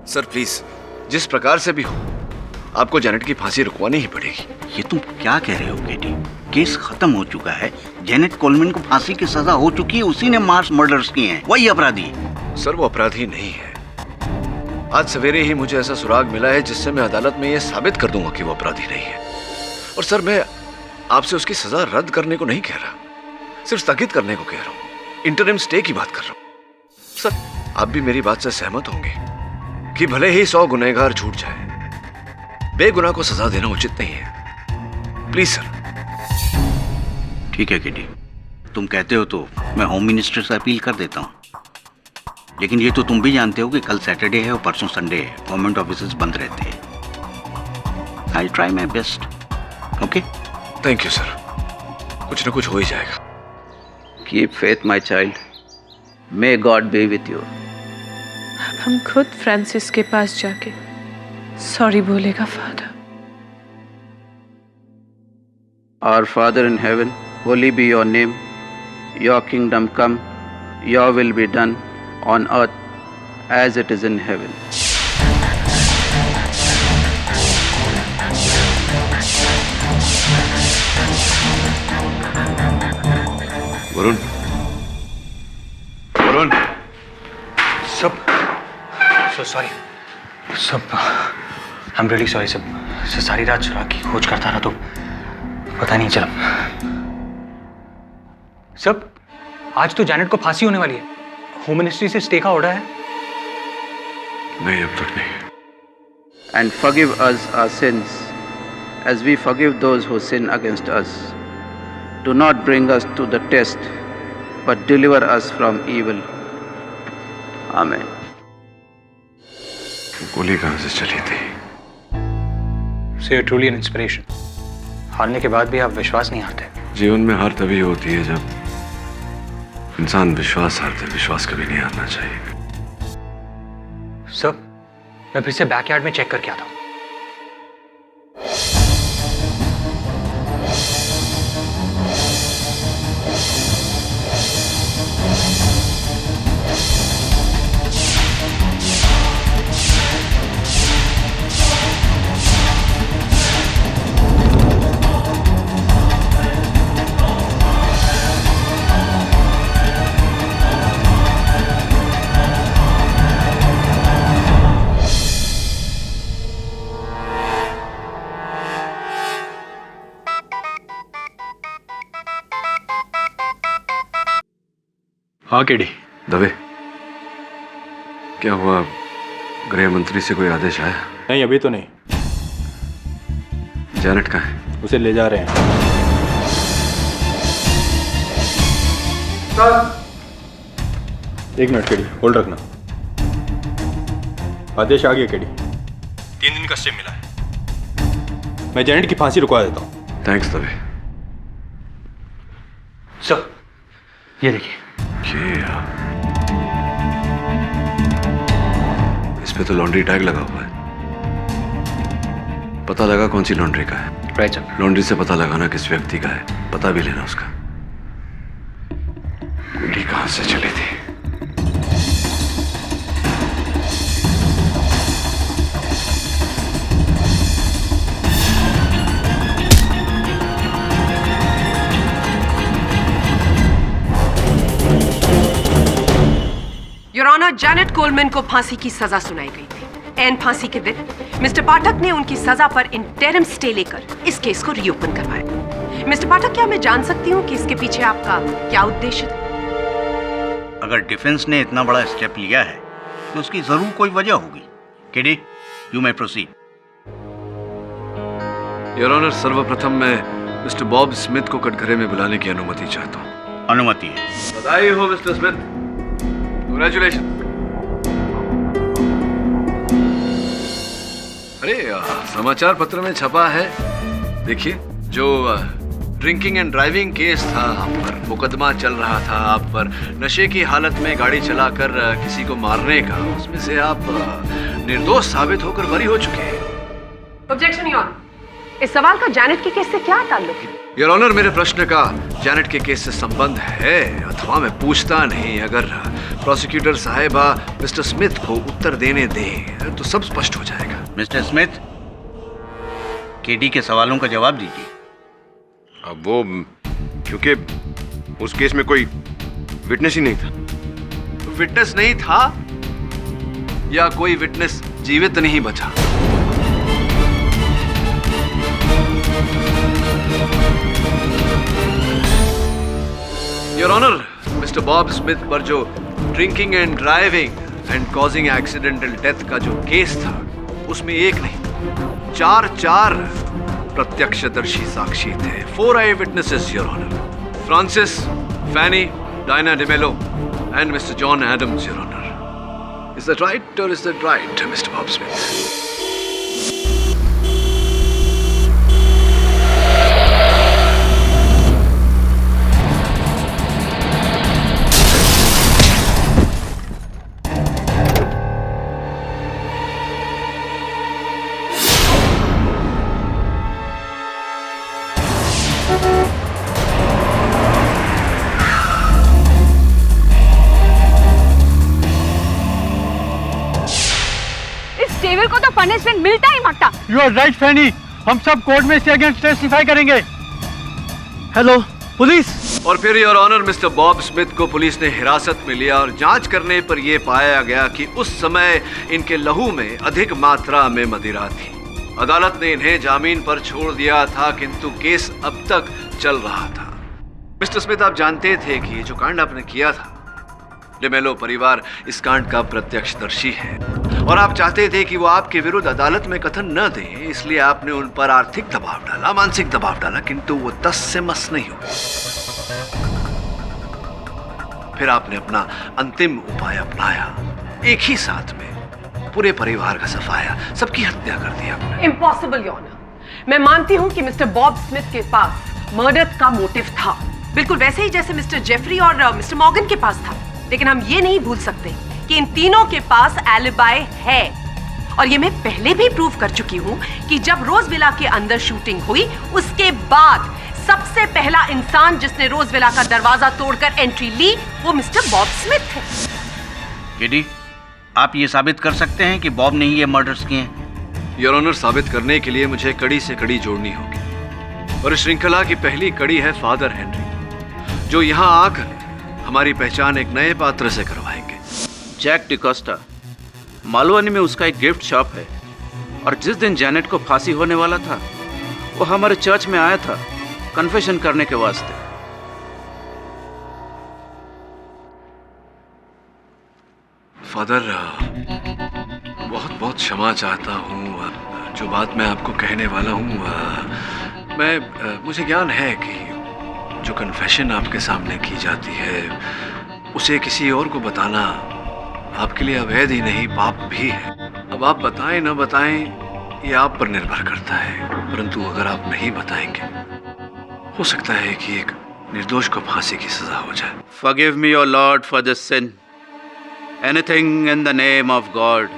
Sir please, जिस प्रकार से भी हो आपको जेनेट की फांसी रुकवानी ही पड़ेगी। ये तुम क्या कह रहे हो केडी? केस खत्म हो चुका है। जेनेट कोलमैन को फांसी की सजा हो चुकी है। उसी ने मास मर्डर्स किए हैं, वही अपराधी। सर वो अपराधी नहीं है। आज सवेरे ही मुझे ऐसा सुराग मिला है जिससे मैं अदालत में यह साबित कर दूंगा कि वो अपराधी नहीं है। और सर मैं आपसे उसकी सजा रद्द करने को नहीं कह रहा, सिर्फ स्थगित करने को कह रहा हूँ। इंटरिम स्टे की बात कर रहा हूँ। सर आप भी मेरी बात से सहमत होंगे कि भले ही 100 गुनहगार छूट जाए, बेगुनाह को सजा देना उचित नहीं है। Please sir. ठीक है केडी, तुम कहते हो तो मैं होम मिनिस्टर से अपील कर देता हूँ। लेकिन ये तो तुम भी जानते हो कि कल सैटरडे है और परसों संडे है, गवर्नमेंट ऑफिसेज बंद रहते हैं। I try my best. Okay, thank you sir. कुछ ना कुछ हो ही जाएगा। Keep faith my child, may God B with you. हम खुद फ्रांसिस के पास जाके सॉरी बोलेगा father. Our Father in heaven, holy be your name. Your kingdom come. Your will be done on earth as it is in heaven. Varun, Varun, सब so sorry सब, I am really sorry सब। सारी रात सुराग की खोज करता रहा तो पता नहीं चला। सब आज तो जेनेट को फांसी होने वाली है। होम मिनिस्ट्री से स्टे का ऑर्डर है। नहीं अब तक नहीं। And forgive us our sins as we forgive those who sin against us. Do not bring us to the test, but deliver us from evil. Amen. गोली कहां से चली थी? So you're truly an inspiration. हारने के बाद भी आप विश्वास नहीं हारते। जीवन में हार तभी होती है जब इंसान विश्वास हारते। विश्वास कभी नहीं हारना चाहिए। सर मैं फिर से बैकयार्ड में चेक करके आता हूँ। हाँ केडी। दवे, क्या हुआ? गृह मंत्री से कोई आदेश आया? नहीं अभी तो नहीं। जेनेट कहाँ है? उसे ले जा रहे हैं। एक मिनट केडी, होल्ड रखना। आदेश आ गया केडी। 3 दिन का स्टे मिला है। मैं जेनेट की फांसी रुकवा देता हूँ। थैंक्स दवे। सर ये देखिए। इस पे तो लॉन्ड्री टैग लगा हुआ है। पता लगा कौन सी लॉन्ड्री का है? Right sir. लॉन्ड्री से पता लगाना किस व्यक्ति का है, पता भी लेना उसका। कहां से चली थी? योर ऑनर, जैनेट कोलमैन को फांसी की सजा सुनाई गई थी। एन फांसी के दिन मिस्टर पाठक ने उनकी सजा पर इंटरिम स्टे लेकर इस केस को रीओपन करवाया। मिस्टर पाठक, क्या मैं जान सकती हूँ कि इसके पीछे आपका क्या उद्देश्य था? अगर डिफेंस ने इतना बड़ा स्टेप लिया है तो उसकी जरूर कोई वजह होगी। KD, you may proceed. Your honour, सर्वप्रथम मैं मिस्टर बॉब स्मिथ को कटघरे में बुलाने की अनुमति चाहता हूँ। अनुमति है। बधाई हो मिस्टर स्मिथ, कांग्रेचुलेशन। अरे समाचार पत्र में छपा है, देखिए, जो ड्रिंकिंग एंड ड्राइविंग केस था, आप पर मुकदमा चल रहा था, आप पर नशे की हालत में गाड़ी चलाकर किसी को मारने का, उसमें से आप निर्दोष साबित होकर बरी हो चुके हैं। ऑब्जेक्शन योर ऑनर, इस सवाल का जैनेट के केस से क्या ताल्लुक है? योर ऑनर, मेरे प्रश्न का जैनेट के केस से संबंध है अथवा मैं पूछता नहीं। अगर प्रोसिक्यूटर साहिबा मिस्टर स्मिथ को उत्तर देने दें तो सब स्पष्ट हो जाएगा। मिस्टर स्मिथ, केडी के सवालों का जवाब दीजिए। अब वो, क्योंकि उस केस में कोई विटनेस ही नहीं था। विटनेस नहीं था या कोई विटनेस जीवित नहीं बचा? Your honour, mister Bob Smith पर जो drinking and driving and causing accidental death का जो केस था, उसमें एक नहीं, चार प्रत्यक्षदर्शी साक्षी थे। 4 eye witnesses your honour, Francis, Fanny, Diana D'Mello and Mr John Adams your honour. Is that right और is that right Mr Bob Smith? Devil को तो पनिशमेंट मिलता ही मांगता। यू आर राइट फैनी, हम सब कोर्ट में इसके अगेंस्ट टेस्टिफाई करेंगे। Hello police. और फिर your honour, mister Bob Smith को पुलिस ने हिरासत में लिया और जांच करने पर यह पाया गया कि उस समय इनके लहू में अधिक मात्रा में मदिरा थी। अदालत ने इन्हें जामीन पर छोड़ दिया था, किंतु केस अब तक चल रहा था। मिस्टर स्मिथ, आप जानते थे कि जो कांड आपने किया था, डिमेलो परिवार इस कांड का प्रत्यक्षदर्शी है और आप चाहते थे कि वो आपके विरुद्ध अदालत में कथन न दें, इसलिए आपने उन पर आर्थिक दबाव डाला, मानसिक दबाव डाला, किंतु वो 10 से मस नहीं हुआ। फिर आपने अपना अंतिम उपाय अपनाया, एक ही साथ में पूरे परिवार का सफाया, सबकी हत्या कर दिया। इम्पॉसिबल योर ऑनर, मैं मानती हूं कि मिस्टर बॉब स्मिथ के पास मर्डर का मोटिव था, बिल्कुल वैसे ही जैसे मिस्टर जेफरी और मिस्टर मॉर्गन के पास था। लेकिन हम ये नहीं भूल सकते कि इन तीनों के पास एलिबाई है, और ये मैं पहले भी प्रूव कर चुकी हूं कि जब रोज विला के अंदर शूटिंग हुई, उसके बाद सबसे पहला इंसान जिसने रोज विला का दरवाजा तोड़कर एंट्री ली, वो मिस्टर बॉब स्मिथ थे। केडी, आप ये साबित कर सकते हैं कि बॉब ने ही ये मर्डर्स किए हैं? योर ऑनर, साबित करने के लिए मुझे कड़ी से कड़ी जोड़नी होगी, और इस श्रृंखला की पहली कड़ी है फादर हेनरी, जो यहाँ आकर हमारी पहचान एक नए पात्र से करवाएंगे। जैक डिकोस्टा, मालवानी में उसका एक गिफ्ट शॉप है, और जिस दिन जैनेट को फांसी होने वाला था, वो हमारे चर्च में आया था कन्फेशन करने के वास्ते। फादर, बहुत बहुत क्षमा चाहता हूँ, जो बात मैं आपको कहने वाला हूँ, मुझे ज्ञान है कि जो कन्फेशन आपके सामने की जाती है, उसे किसी और को बताना आपके लिए अवैध ही नहीं, पाप भी है। अब आप बताएं न बताएं, ये आप पर निर्भर करता है, परंतु अगर आप नहीं बताएंगे, हो सकता है कि एक निर्दोष को फांसी की सजा हो जाए। Forgive me, O Lord, for this sin. Anything in the name of God.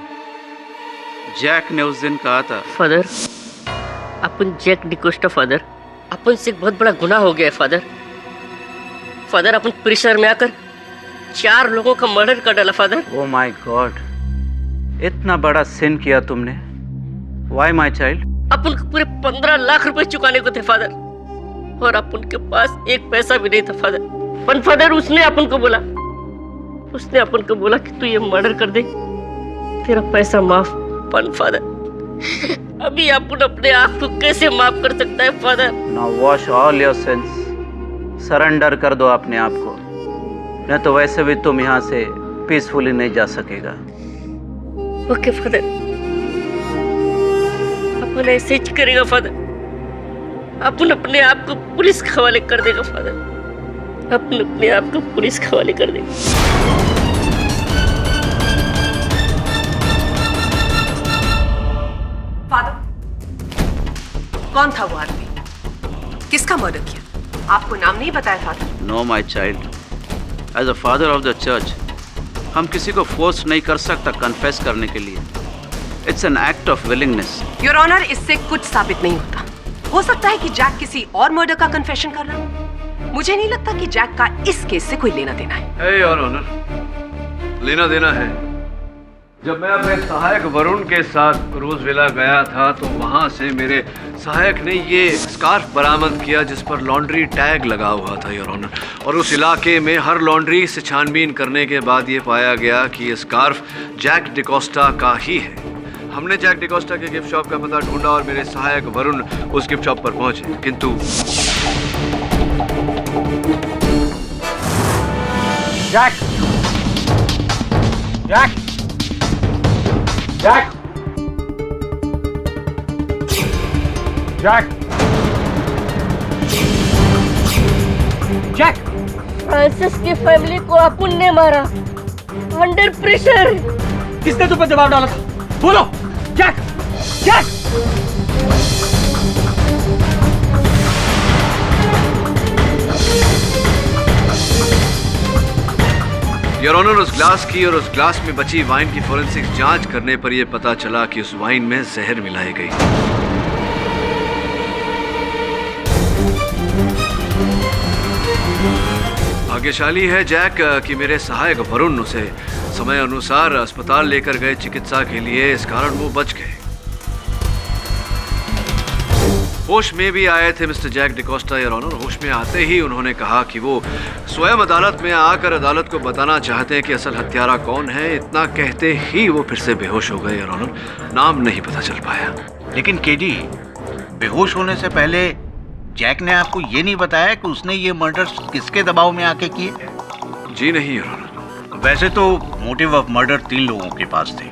Jack ने उस दिन कहा था, फादर, अपन जैक डिकोस्टा फादर, अपन से एक बहुत बड़ा गुनाह हो गया है फादर। फादर, अपन परिसर में आकर 4 लोगों का मर्डर कर डाला फादर। ओ माय गॉड, इतना बड़ा सिन किया तुमने। Why my child? अपन को पूरे 15 लाख रुपए चुकाने को थे फादर, और अपन के पास एक पैसा भी नहीं था फादर। पर फादर उसने अपन को बोला कि तू ये मर्डर कर दे, तेरा पैसा माफ। पर फादर अभी अपन अपने आप को कैसे माफ कर सकता है father? Now wash all your sins, surrender कर दो अपने आप को, नहीं तो वैसे भी तुम यहाँ से पीसफुली नहीं जा सकेगा। ओके फादर, अपन ऐसे ही करेगा फादर। अपन अपने आप को पुलिस के हवाले कर देगा फादर, अपन अपने आप को पुलिस के हवाले कर देगा। फादर, कौन था वो आदमी? किसका मर्डर किया? आपको नाम नहीं बताया father? No my child, as a father of the church हम किसी को फोर्स नहीं कर सकता कन्फेस करने के लिए। It's an act of willingness. Your honour, इससे कुछ साबित नहीं होता। हो सकता है कि जैक किसी और मर्डर का कन्फेशन कर रहा हो। मुझे नहीं लगता कि जैक का इस केस से कोई लेना देना है। हे योर ऑनर, लेना देना है। जब मैं अपने सहायक वरुण के साथ रोजविला गया था तो वहां से मेरे सहायक ने ये स्कार्फ बरामद किया जिस पर लॉन्ड्री टैग लगा हुआ था योर ऑनर, और उस इलाके में हर लॉन्ड्री से छानबीन करने के बाद ये पाया गया कि ये स्कार्फ जैक डिकोस्टा का ही है। हमने जैक डिकोस्टा के गिफ्ट शॉप का पता ढूंढा और मेरे सहायक वरुण उस गिफ्ट शॉप पर पहुंचे, किंतु Jack Jack Jack Jack Jack Francis की फैमिली को अपन ने मारा अंडर प्रेशर। किसने तुम पर दबाव डाला था? बोलो जैक जैक। योर ऑनर, उस ग्लास की और उस ग्लास में बची वाइन की फोरेंसिक जांच करने पर यह पता चला कि उस वाइन में जहर मिलाई गई। भाग्यशाली है जैक कि मेरे सहायक वरुण उसे समय अनुसार अस्पताल लेकर गए चिकित्सा के लिए, इस कारण वो बच गए। होश में भी आए थे mister Jack D'Costa your honour. होश में आते ही उन्होंने कहा कि वो स्वयं अदालत में आकर अदालत को बताना चाहते हैं कि असल हत्यारा कौन है। इतना कहते ही वो फिर से बेहोश हो गए योर ऑनर, नाम नहीं पता चल पाया। लेकिन केडी, बेहोश होने से पहले जैक ने आपको ये नहीं बताया कि उसने ये मर्डर किसके दबाव में आके किए? जी नहीं योर ऑनर। वैसे तो मोटिव ऑफ मर्डर 3 लोगों के पास थे,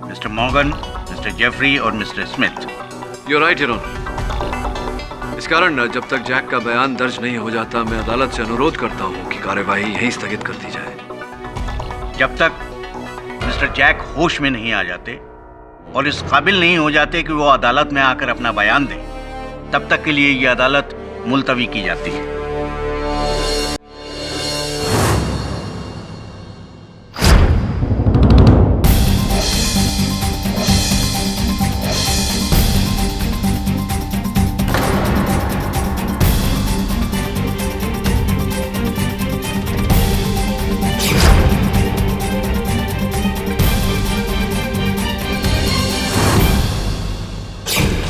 मिस्टर मॉर्गन, मिस्टर जेफरी और mister Smith. You right your honour. इस कारण जब तक जैक का बयान दर्ज नहीं हो जाता मैं अदालत से अनुरोध करता हूं कि कार्यवाही यहीं स्थगित कर दी जाए। जब तक मिस्टर जैक होश में नहीं आ जाते और इस काबिल नहीं हो जाते कि वो अदालत में आकर अपना बयान दें, तब तक के लिए ये अदालत मुलतवी की जाती है।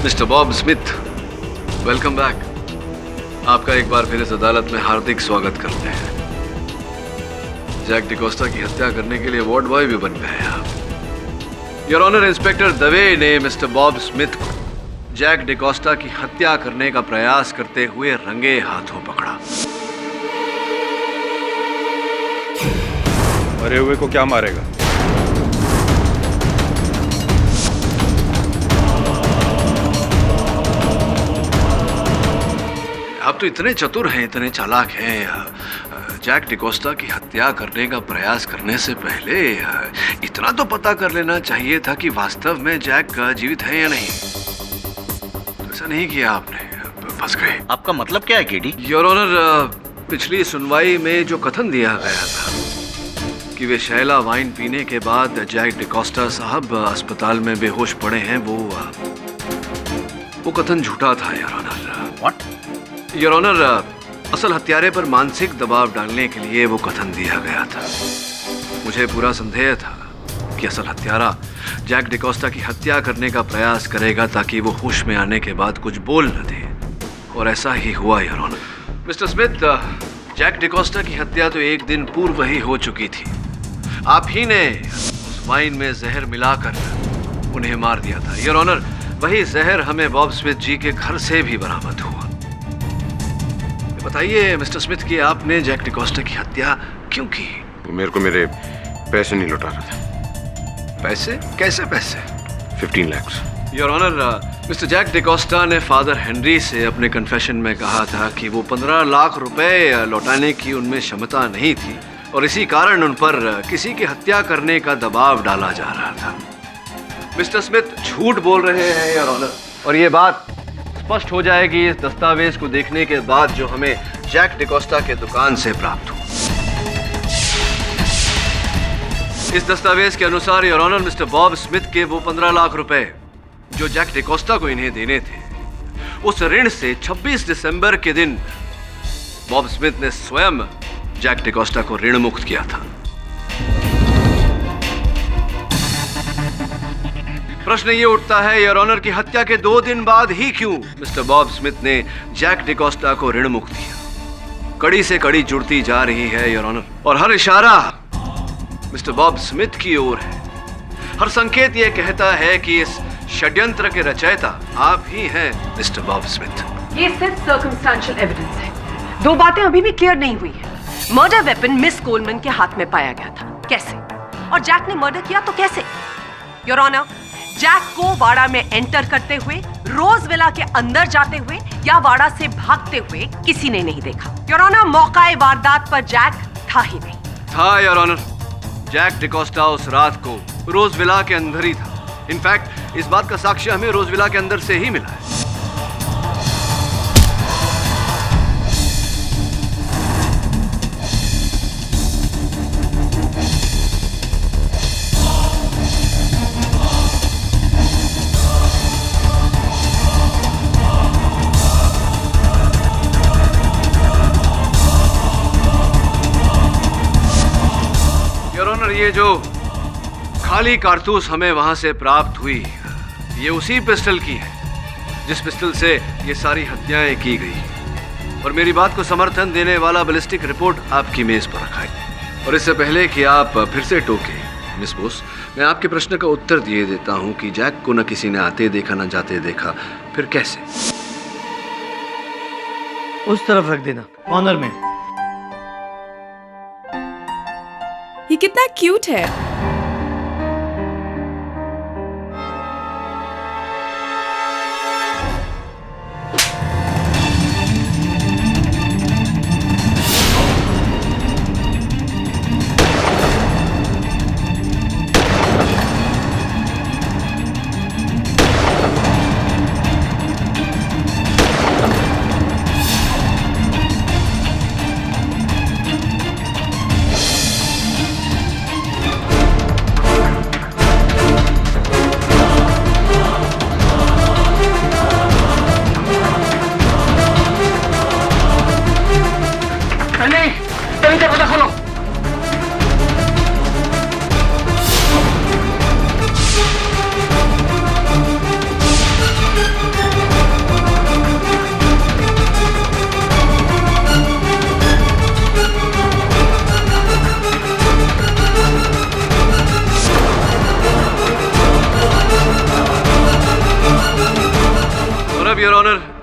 Mister Bob Smith, welcome back. आपका एक बार फिर इस अदालत में हार्दिक स्वागत करते हैं। जैक डिकोस्टा की हत्या करने के लिए वार्ड बॉय भी बन गए आप। योर ऑनर, इंस्पेक्टर दवे ने मिस्टर बॉब स्मिथ को जैक डिकोस्टा की हत्या करने का प्रयास करते हुए रंगे हाथों पकड़ा। मरे हुए को क्या मारेगा? आप तो इतने चतुर हैं, इतने चालाक हैं। जैक डिकोस्टा की हत्या करने का प्रयास करने से पहले इतना तो पता कर लेना चाहिए था कि वास्तव में जैक जीवित है या नहीं। ऐसा नहीं किया आपने, फंस गए। आपका मतलब क्या है केडी? योर ऑनर, पिछली सुनवाई में जो कथन दिया गया था कि वे शैला वाइन पीने के बाद जैक डिकोस्टा साहब अस्पताल में बेहोश पड़े हैं, वो कथन झूठा था your honour. What? Your honour, असल हत्यारे पर मानसिक दबाव डालने के लिए वो कथन दिया गया था। मुझे पूरा संदेह था कि असल हत्यारा जैक डिकोस्टा की हत्या करने का प्रयास करेगा ताकि वो होश में आने के बाद कुछ बोल न दे, और ऐसा ही हुआ your honour. Mister Smith, Jack D'Costa की हत्या तो एक दिन पूर्व ही हो चुकी थी। आप ही ने उस वाइन में जहर मिलाकर उन्हें मार दिया था योर ऑनर। वही जहर हमें बॉब स्मिथ जी के घर से भी बरामद हुआ। बताइए मिस्टर स्मिथ कि आपने जैक डिकोस्टा की हत्या क्यों की? मेरे को मेरे पैसे नहीं लौटा रहा था। पैसे? कैसे पैसे? 15 lakh. Your honour, mister Jack D'Costa ने फादर हेनरी से अपने कन्फेशन में कहा था कि वो 15 लाख रुपए लौटाने की उनमें क्षमता नहीं थी और इसी कारण उन पर किसी की हत्या करने का दबाव डाला जा रहा था। मिस्टर स्मिथ झूठ बोल रहे हैं योर ऑनर, और ये बात स्पष्ट हो जाएगी इस दस्तावेज को देखने के बाद जो हमें जैक डिकोस्टा के दुकान से प्राप्त हुआ। इस दस्तावेज के अनुसार your honour, mister Bob Smith के वो 15 लाख रुपए जो जैक डिकोस्टा को इन्हें देने थे, उस ऋण से 26 दिसंबर के दिन बॉब स्मिथ ने स्वयं जैक डिकोस्टा को ऋण मुक्त किया था। प्रश्न ये उठता है योर ऑनर की हत्या के 2 दिन बाद ही क्यों मिस्टर बॉब स्मिथ ने जैक डिकोस्टा को ऋण मुक्त किया? कड़ी से कड़ी जुड़ती जा रही है योर ऑनर, और हर इशारा मिस्टर बॉब स्मिथ की ओर है। हर संकेत ये कहता है कि इस षड्यंत्र के रचयिता आप ही हैं मिस्टर बॉब स्मिथ। ये सिर्फ सर्कमस्टेंशियल एविडेंस है। 2 बातें अभी भी क्लियर नहीं हुई है। मर्डर वेपन मिस कोलमैन के हाथ में पाया गया था, कैसे? और जैक ने मर्डर किया तो कैसे? योर ऑनर, जैक को वाड़ा में एंटर करते हुए, रोज विला के अंदर जाते हुए या वाड़ा से भागते हुए किसी ने नहीं देखा। योर ऑनर, मौकाए वारदात पर जैक था ही नहीं। था योर ऑनर। जैक डिकोस्टा उस रात को रोज विला के अंदर ही था। इनफैक्ट इस बात का साक्ष्य हमें रोज विला के अंदर से ही मिला है। ये जो खाली कारतूस हमें वहां से प्राप्त हुई, ये उसी पिस्टल की है जिस पिस्टल से ये सारी हत्याएं की गई। और मेरी बात को समर्थन देने वाला बैलिस्टिक रिपोर्ट आपकी मेज पर रखा है। और इससे पहले कि आप फिर से टोके मिस बोस, मैं आपके प्रश्न का उत्तर दिए देता हूं कि जैक को न किसी ने आते देखा न जाते देखा, फिर कैसे? उस तरफ रख देना, कॉर्नर में। ये कितना क्यूट है।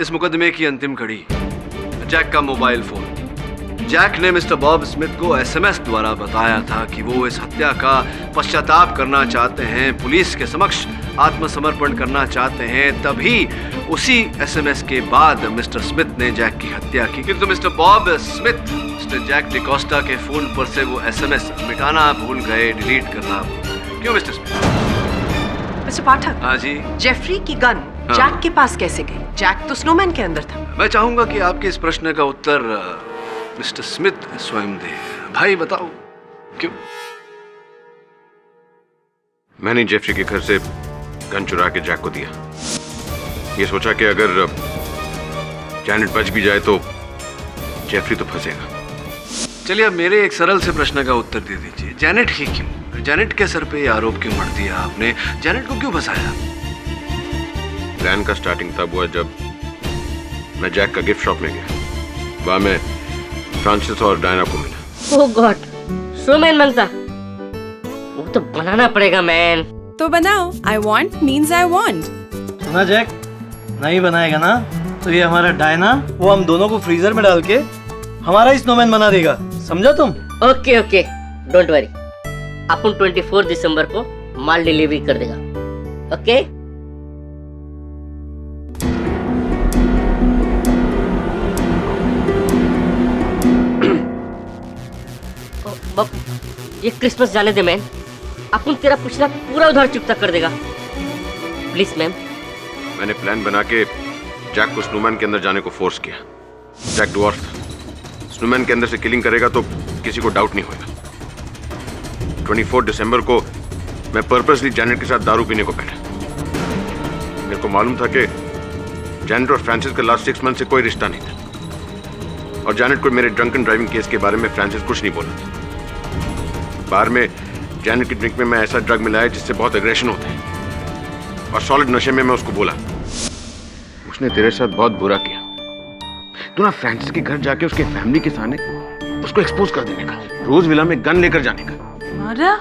इस मुकदमे की अंतिम कड़ी, जैक का मोबाइल फोन। जैक ने मिस्टर बॉब स्मिथ को एसएमएस द्वारा बताया था कि वो इस हत्या का पश्चाताप करना चाहते हैं, पुलिस के समक्ष आत्मसमर्पण करना चाहते हैं। तभी उसी एसएमएस के बाद मिस्टर स्मिथ ने जैक की हत्या की। किंतु mister Bob Smith mister Jack D'Costa के फोन पर से वो एसएमएस मिटाना भूल गए, डिलीट करना। क्यों मिस्टर स्मिथ? मिस्टर पाठक। हाँ जी। जेफरी की गन जैक के पास कैसे गई? जैक तो स्नोमैन के अंदर था। मैं चाहूंगा कि आपके इस प्रश्न का उत्तर मिस्टर स्मिथ स्वयं दे। भाई बताओ क्यों? मैंने जेफरी के घर से गन चुरा के जैक को दिया। ये सोचा कि अगर जैनेट बच भी जाए तो जेफरी तो फंसेगा। चलिए अब मेरे एक सरल से प्रश्न का उत्तर दे दीजिए, जेनेट ही क्यों? जेनेट के सर पे ये आरोप क्यों मढ़ दिया आपने? जेनेट को क्यों फंसाया? प्लान का स्टार्टिंग तब हुआ जब मैं जैक का गिफ्ट शॉप में गया। वहां मैं फ्रांसिस और डायना को मिला। ओह गॉड, स्नोमैन बनता? वो तो बनाना पड़ेगा मैन। तो बनाओ। I want means I want. सुना जैक, नहीं बनाएगा ना तो ये हमारा डायना वो हम दोनों को फ्रीजर में डाल के हमारा ही स्नोमैन बना देगा, समझा तुम? Okay okay, don't worry. अपन 24 दिसंबर को माल डिलीवरी कर देगा। ओके? ये क्रिसमस जाने दे मैन, अपन तेरा पिछला पूरा उधार चुकता कर देगा। Please ma'am. मैंने प्लान बना के जैक को स्नोमैन के अंदर जाने को फोर्स किया। जैक ड्वार्फ स्नोमैन के अंदर से किलिंग करेगा तो किसी को डाउट नहीं होगा। 24 दिसंबर को मैं पर्पसली जैनेट के साथ दारू पीने को बैठा। मेरे को मालूम था कि जैनेट और फ्रांसिस का लास्ट 6 मंथ से कोई रिश्ता नहीं था, और जैनेट को मेरे ड्रंकन ड्राइविंग केस के बारे में फ्रांसिस कुछ नहीं बोला था। बार में जैनेट की ड्रिंक में मैं ऐसा ड्रग मिलाया जिससे बहुत एग्रेशन होता है, और सॉलिड नशे में मैं उसको बोला, उसने तेरे साथ बहुत बुरा किया। तू ना फ्रांसिस के घर जाके उसके फैमिली के सामने उसको एक्सपोज कर देने का, रोज विला में गन लेकर जाने का। मारा?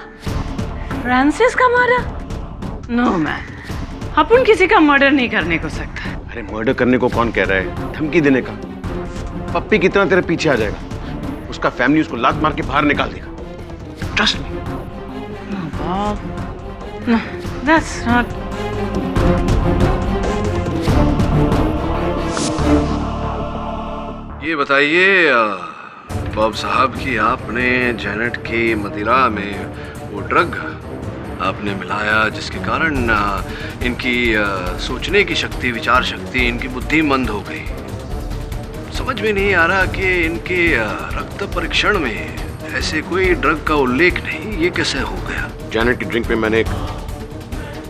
फ्रांसिस का मारा? नो मैन, अपन किसी का मर्डर नहीं करने को सकता। अरे मर्डर करने को कौन कह रहा है? धमकी देने का। पप्पी की तरह तेरे पीछे आ जाएगा, उसका फैमिली उसको लात मार के बाहर निकाल देगा। Trust me. No, that's not. ये बताइए बॉब साहब कि आपने जैनेट की मदिरा में वो ड्रग आपने मिलाया जिसके कारण इनकी सोचने की शक्ति, विचार शक्ति, इनकी बुद्धि मंद हो गई। समझ में नहीं आ रहा कि इनके रक्त परीक्षण में ऐसे कोई ड्रग का उल्लेख नहीं, ये कैसे हो गया? जैनेट की ड्रिंक में मैंने एक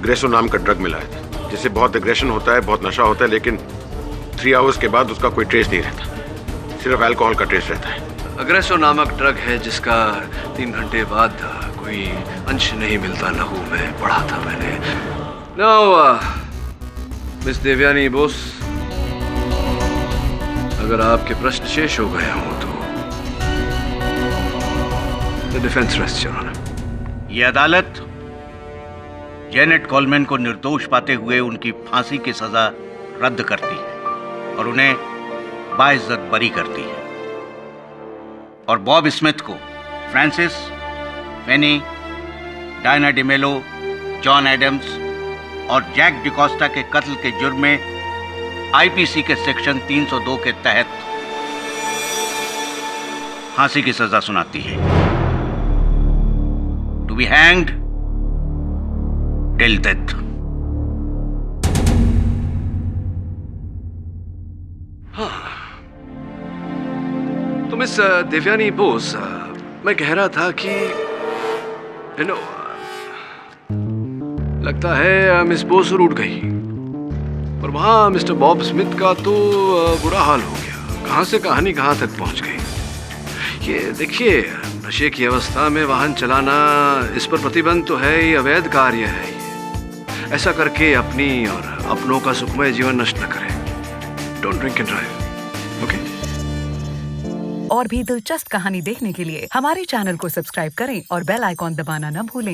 ग्रेसो नाम का ड्रग मिलाया था, जिससे बहुत एग्रेशन होता है, बहुत नशा होता है, लेकिन 3 आवर्स के बाद उसका कोई ट्रेस नहीं रहता, सिर्फ अल्कोहल का ट्रेस रहता है। अग्रेसो नामक ड्रग है जिसका 3 घंटे बाद कोई अंश नहीं मिलता, लहू में पढ़ा था मैंने। नाउ मिस देवयानी बोस, अगर आपके प्रश्न शेष हो गए हों तो the defence rest your honour. ये अदालत जेनेट कॉलमैन को निर्दोष पाते हुए उनकी फांसी की सजा रद्द करती है और उन्हें बाइज्जत बरी करती है, और बॉब स्मिथ को फ्रांसिस, फेनी, डायना डिमेलो, जॉन एडम्स और जैक डिकोस्टा के कत्ल के जुर्म में आईपीसी के सेक्शन 302 के तहत फांसी की सजा सुनाती है। To be hanged till death. तो मिस देवयानी बोस, मैं कह रहा था कि लगता है मिस बोस रूठ गई, और वहां मिस्टर बॉब स्मिथ का तो बुरा हाल हो गया। कहां से कहानी कहां तक पहुंच गई। ये देखिए, नशे की अवस्था में वाहन चलाना, इस पर प्रतिबंध तो है, ये अवैध कार्य है। ये ऐसा करके अपनी और अपनों का सुखमय जीवन नष्ट न करें। Don't drink and drive, okay? और भी दिलचस्प कहानी देखने के लिए हमारे चैनल को सब्सक्राइब करें और बेल आइकॉन दबाना न भूलें।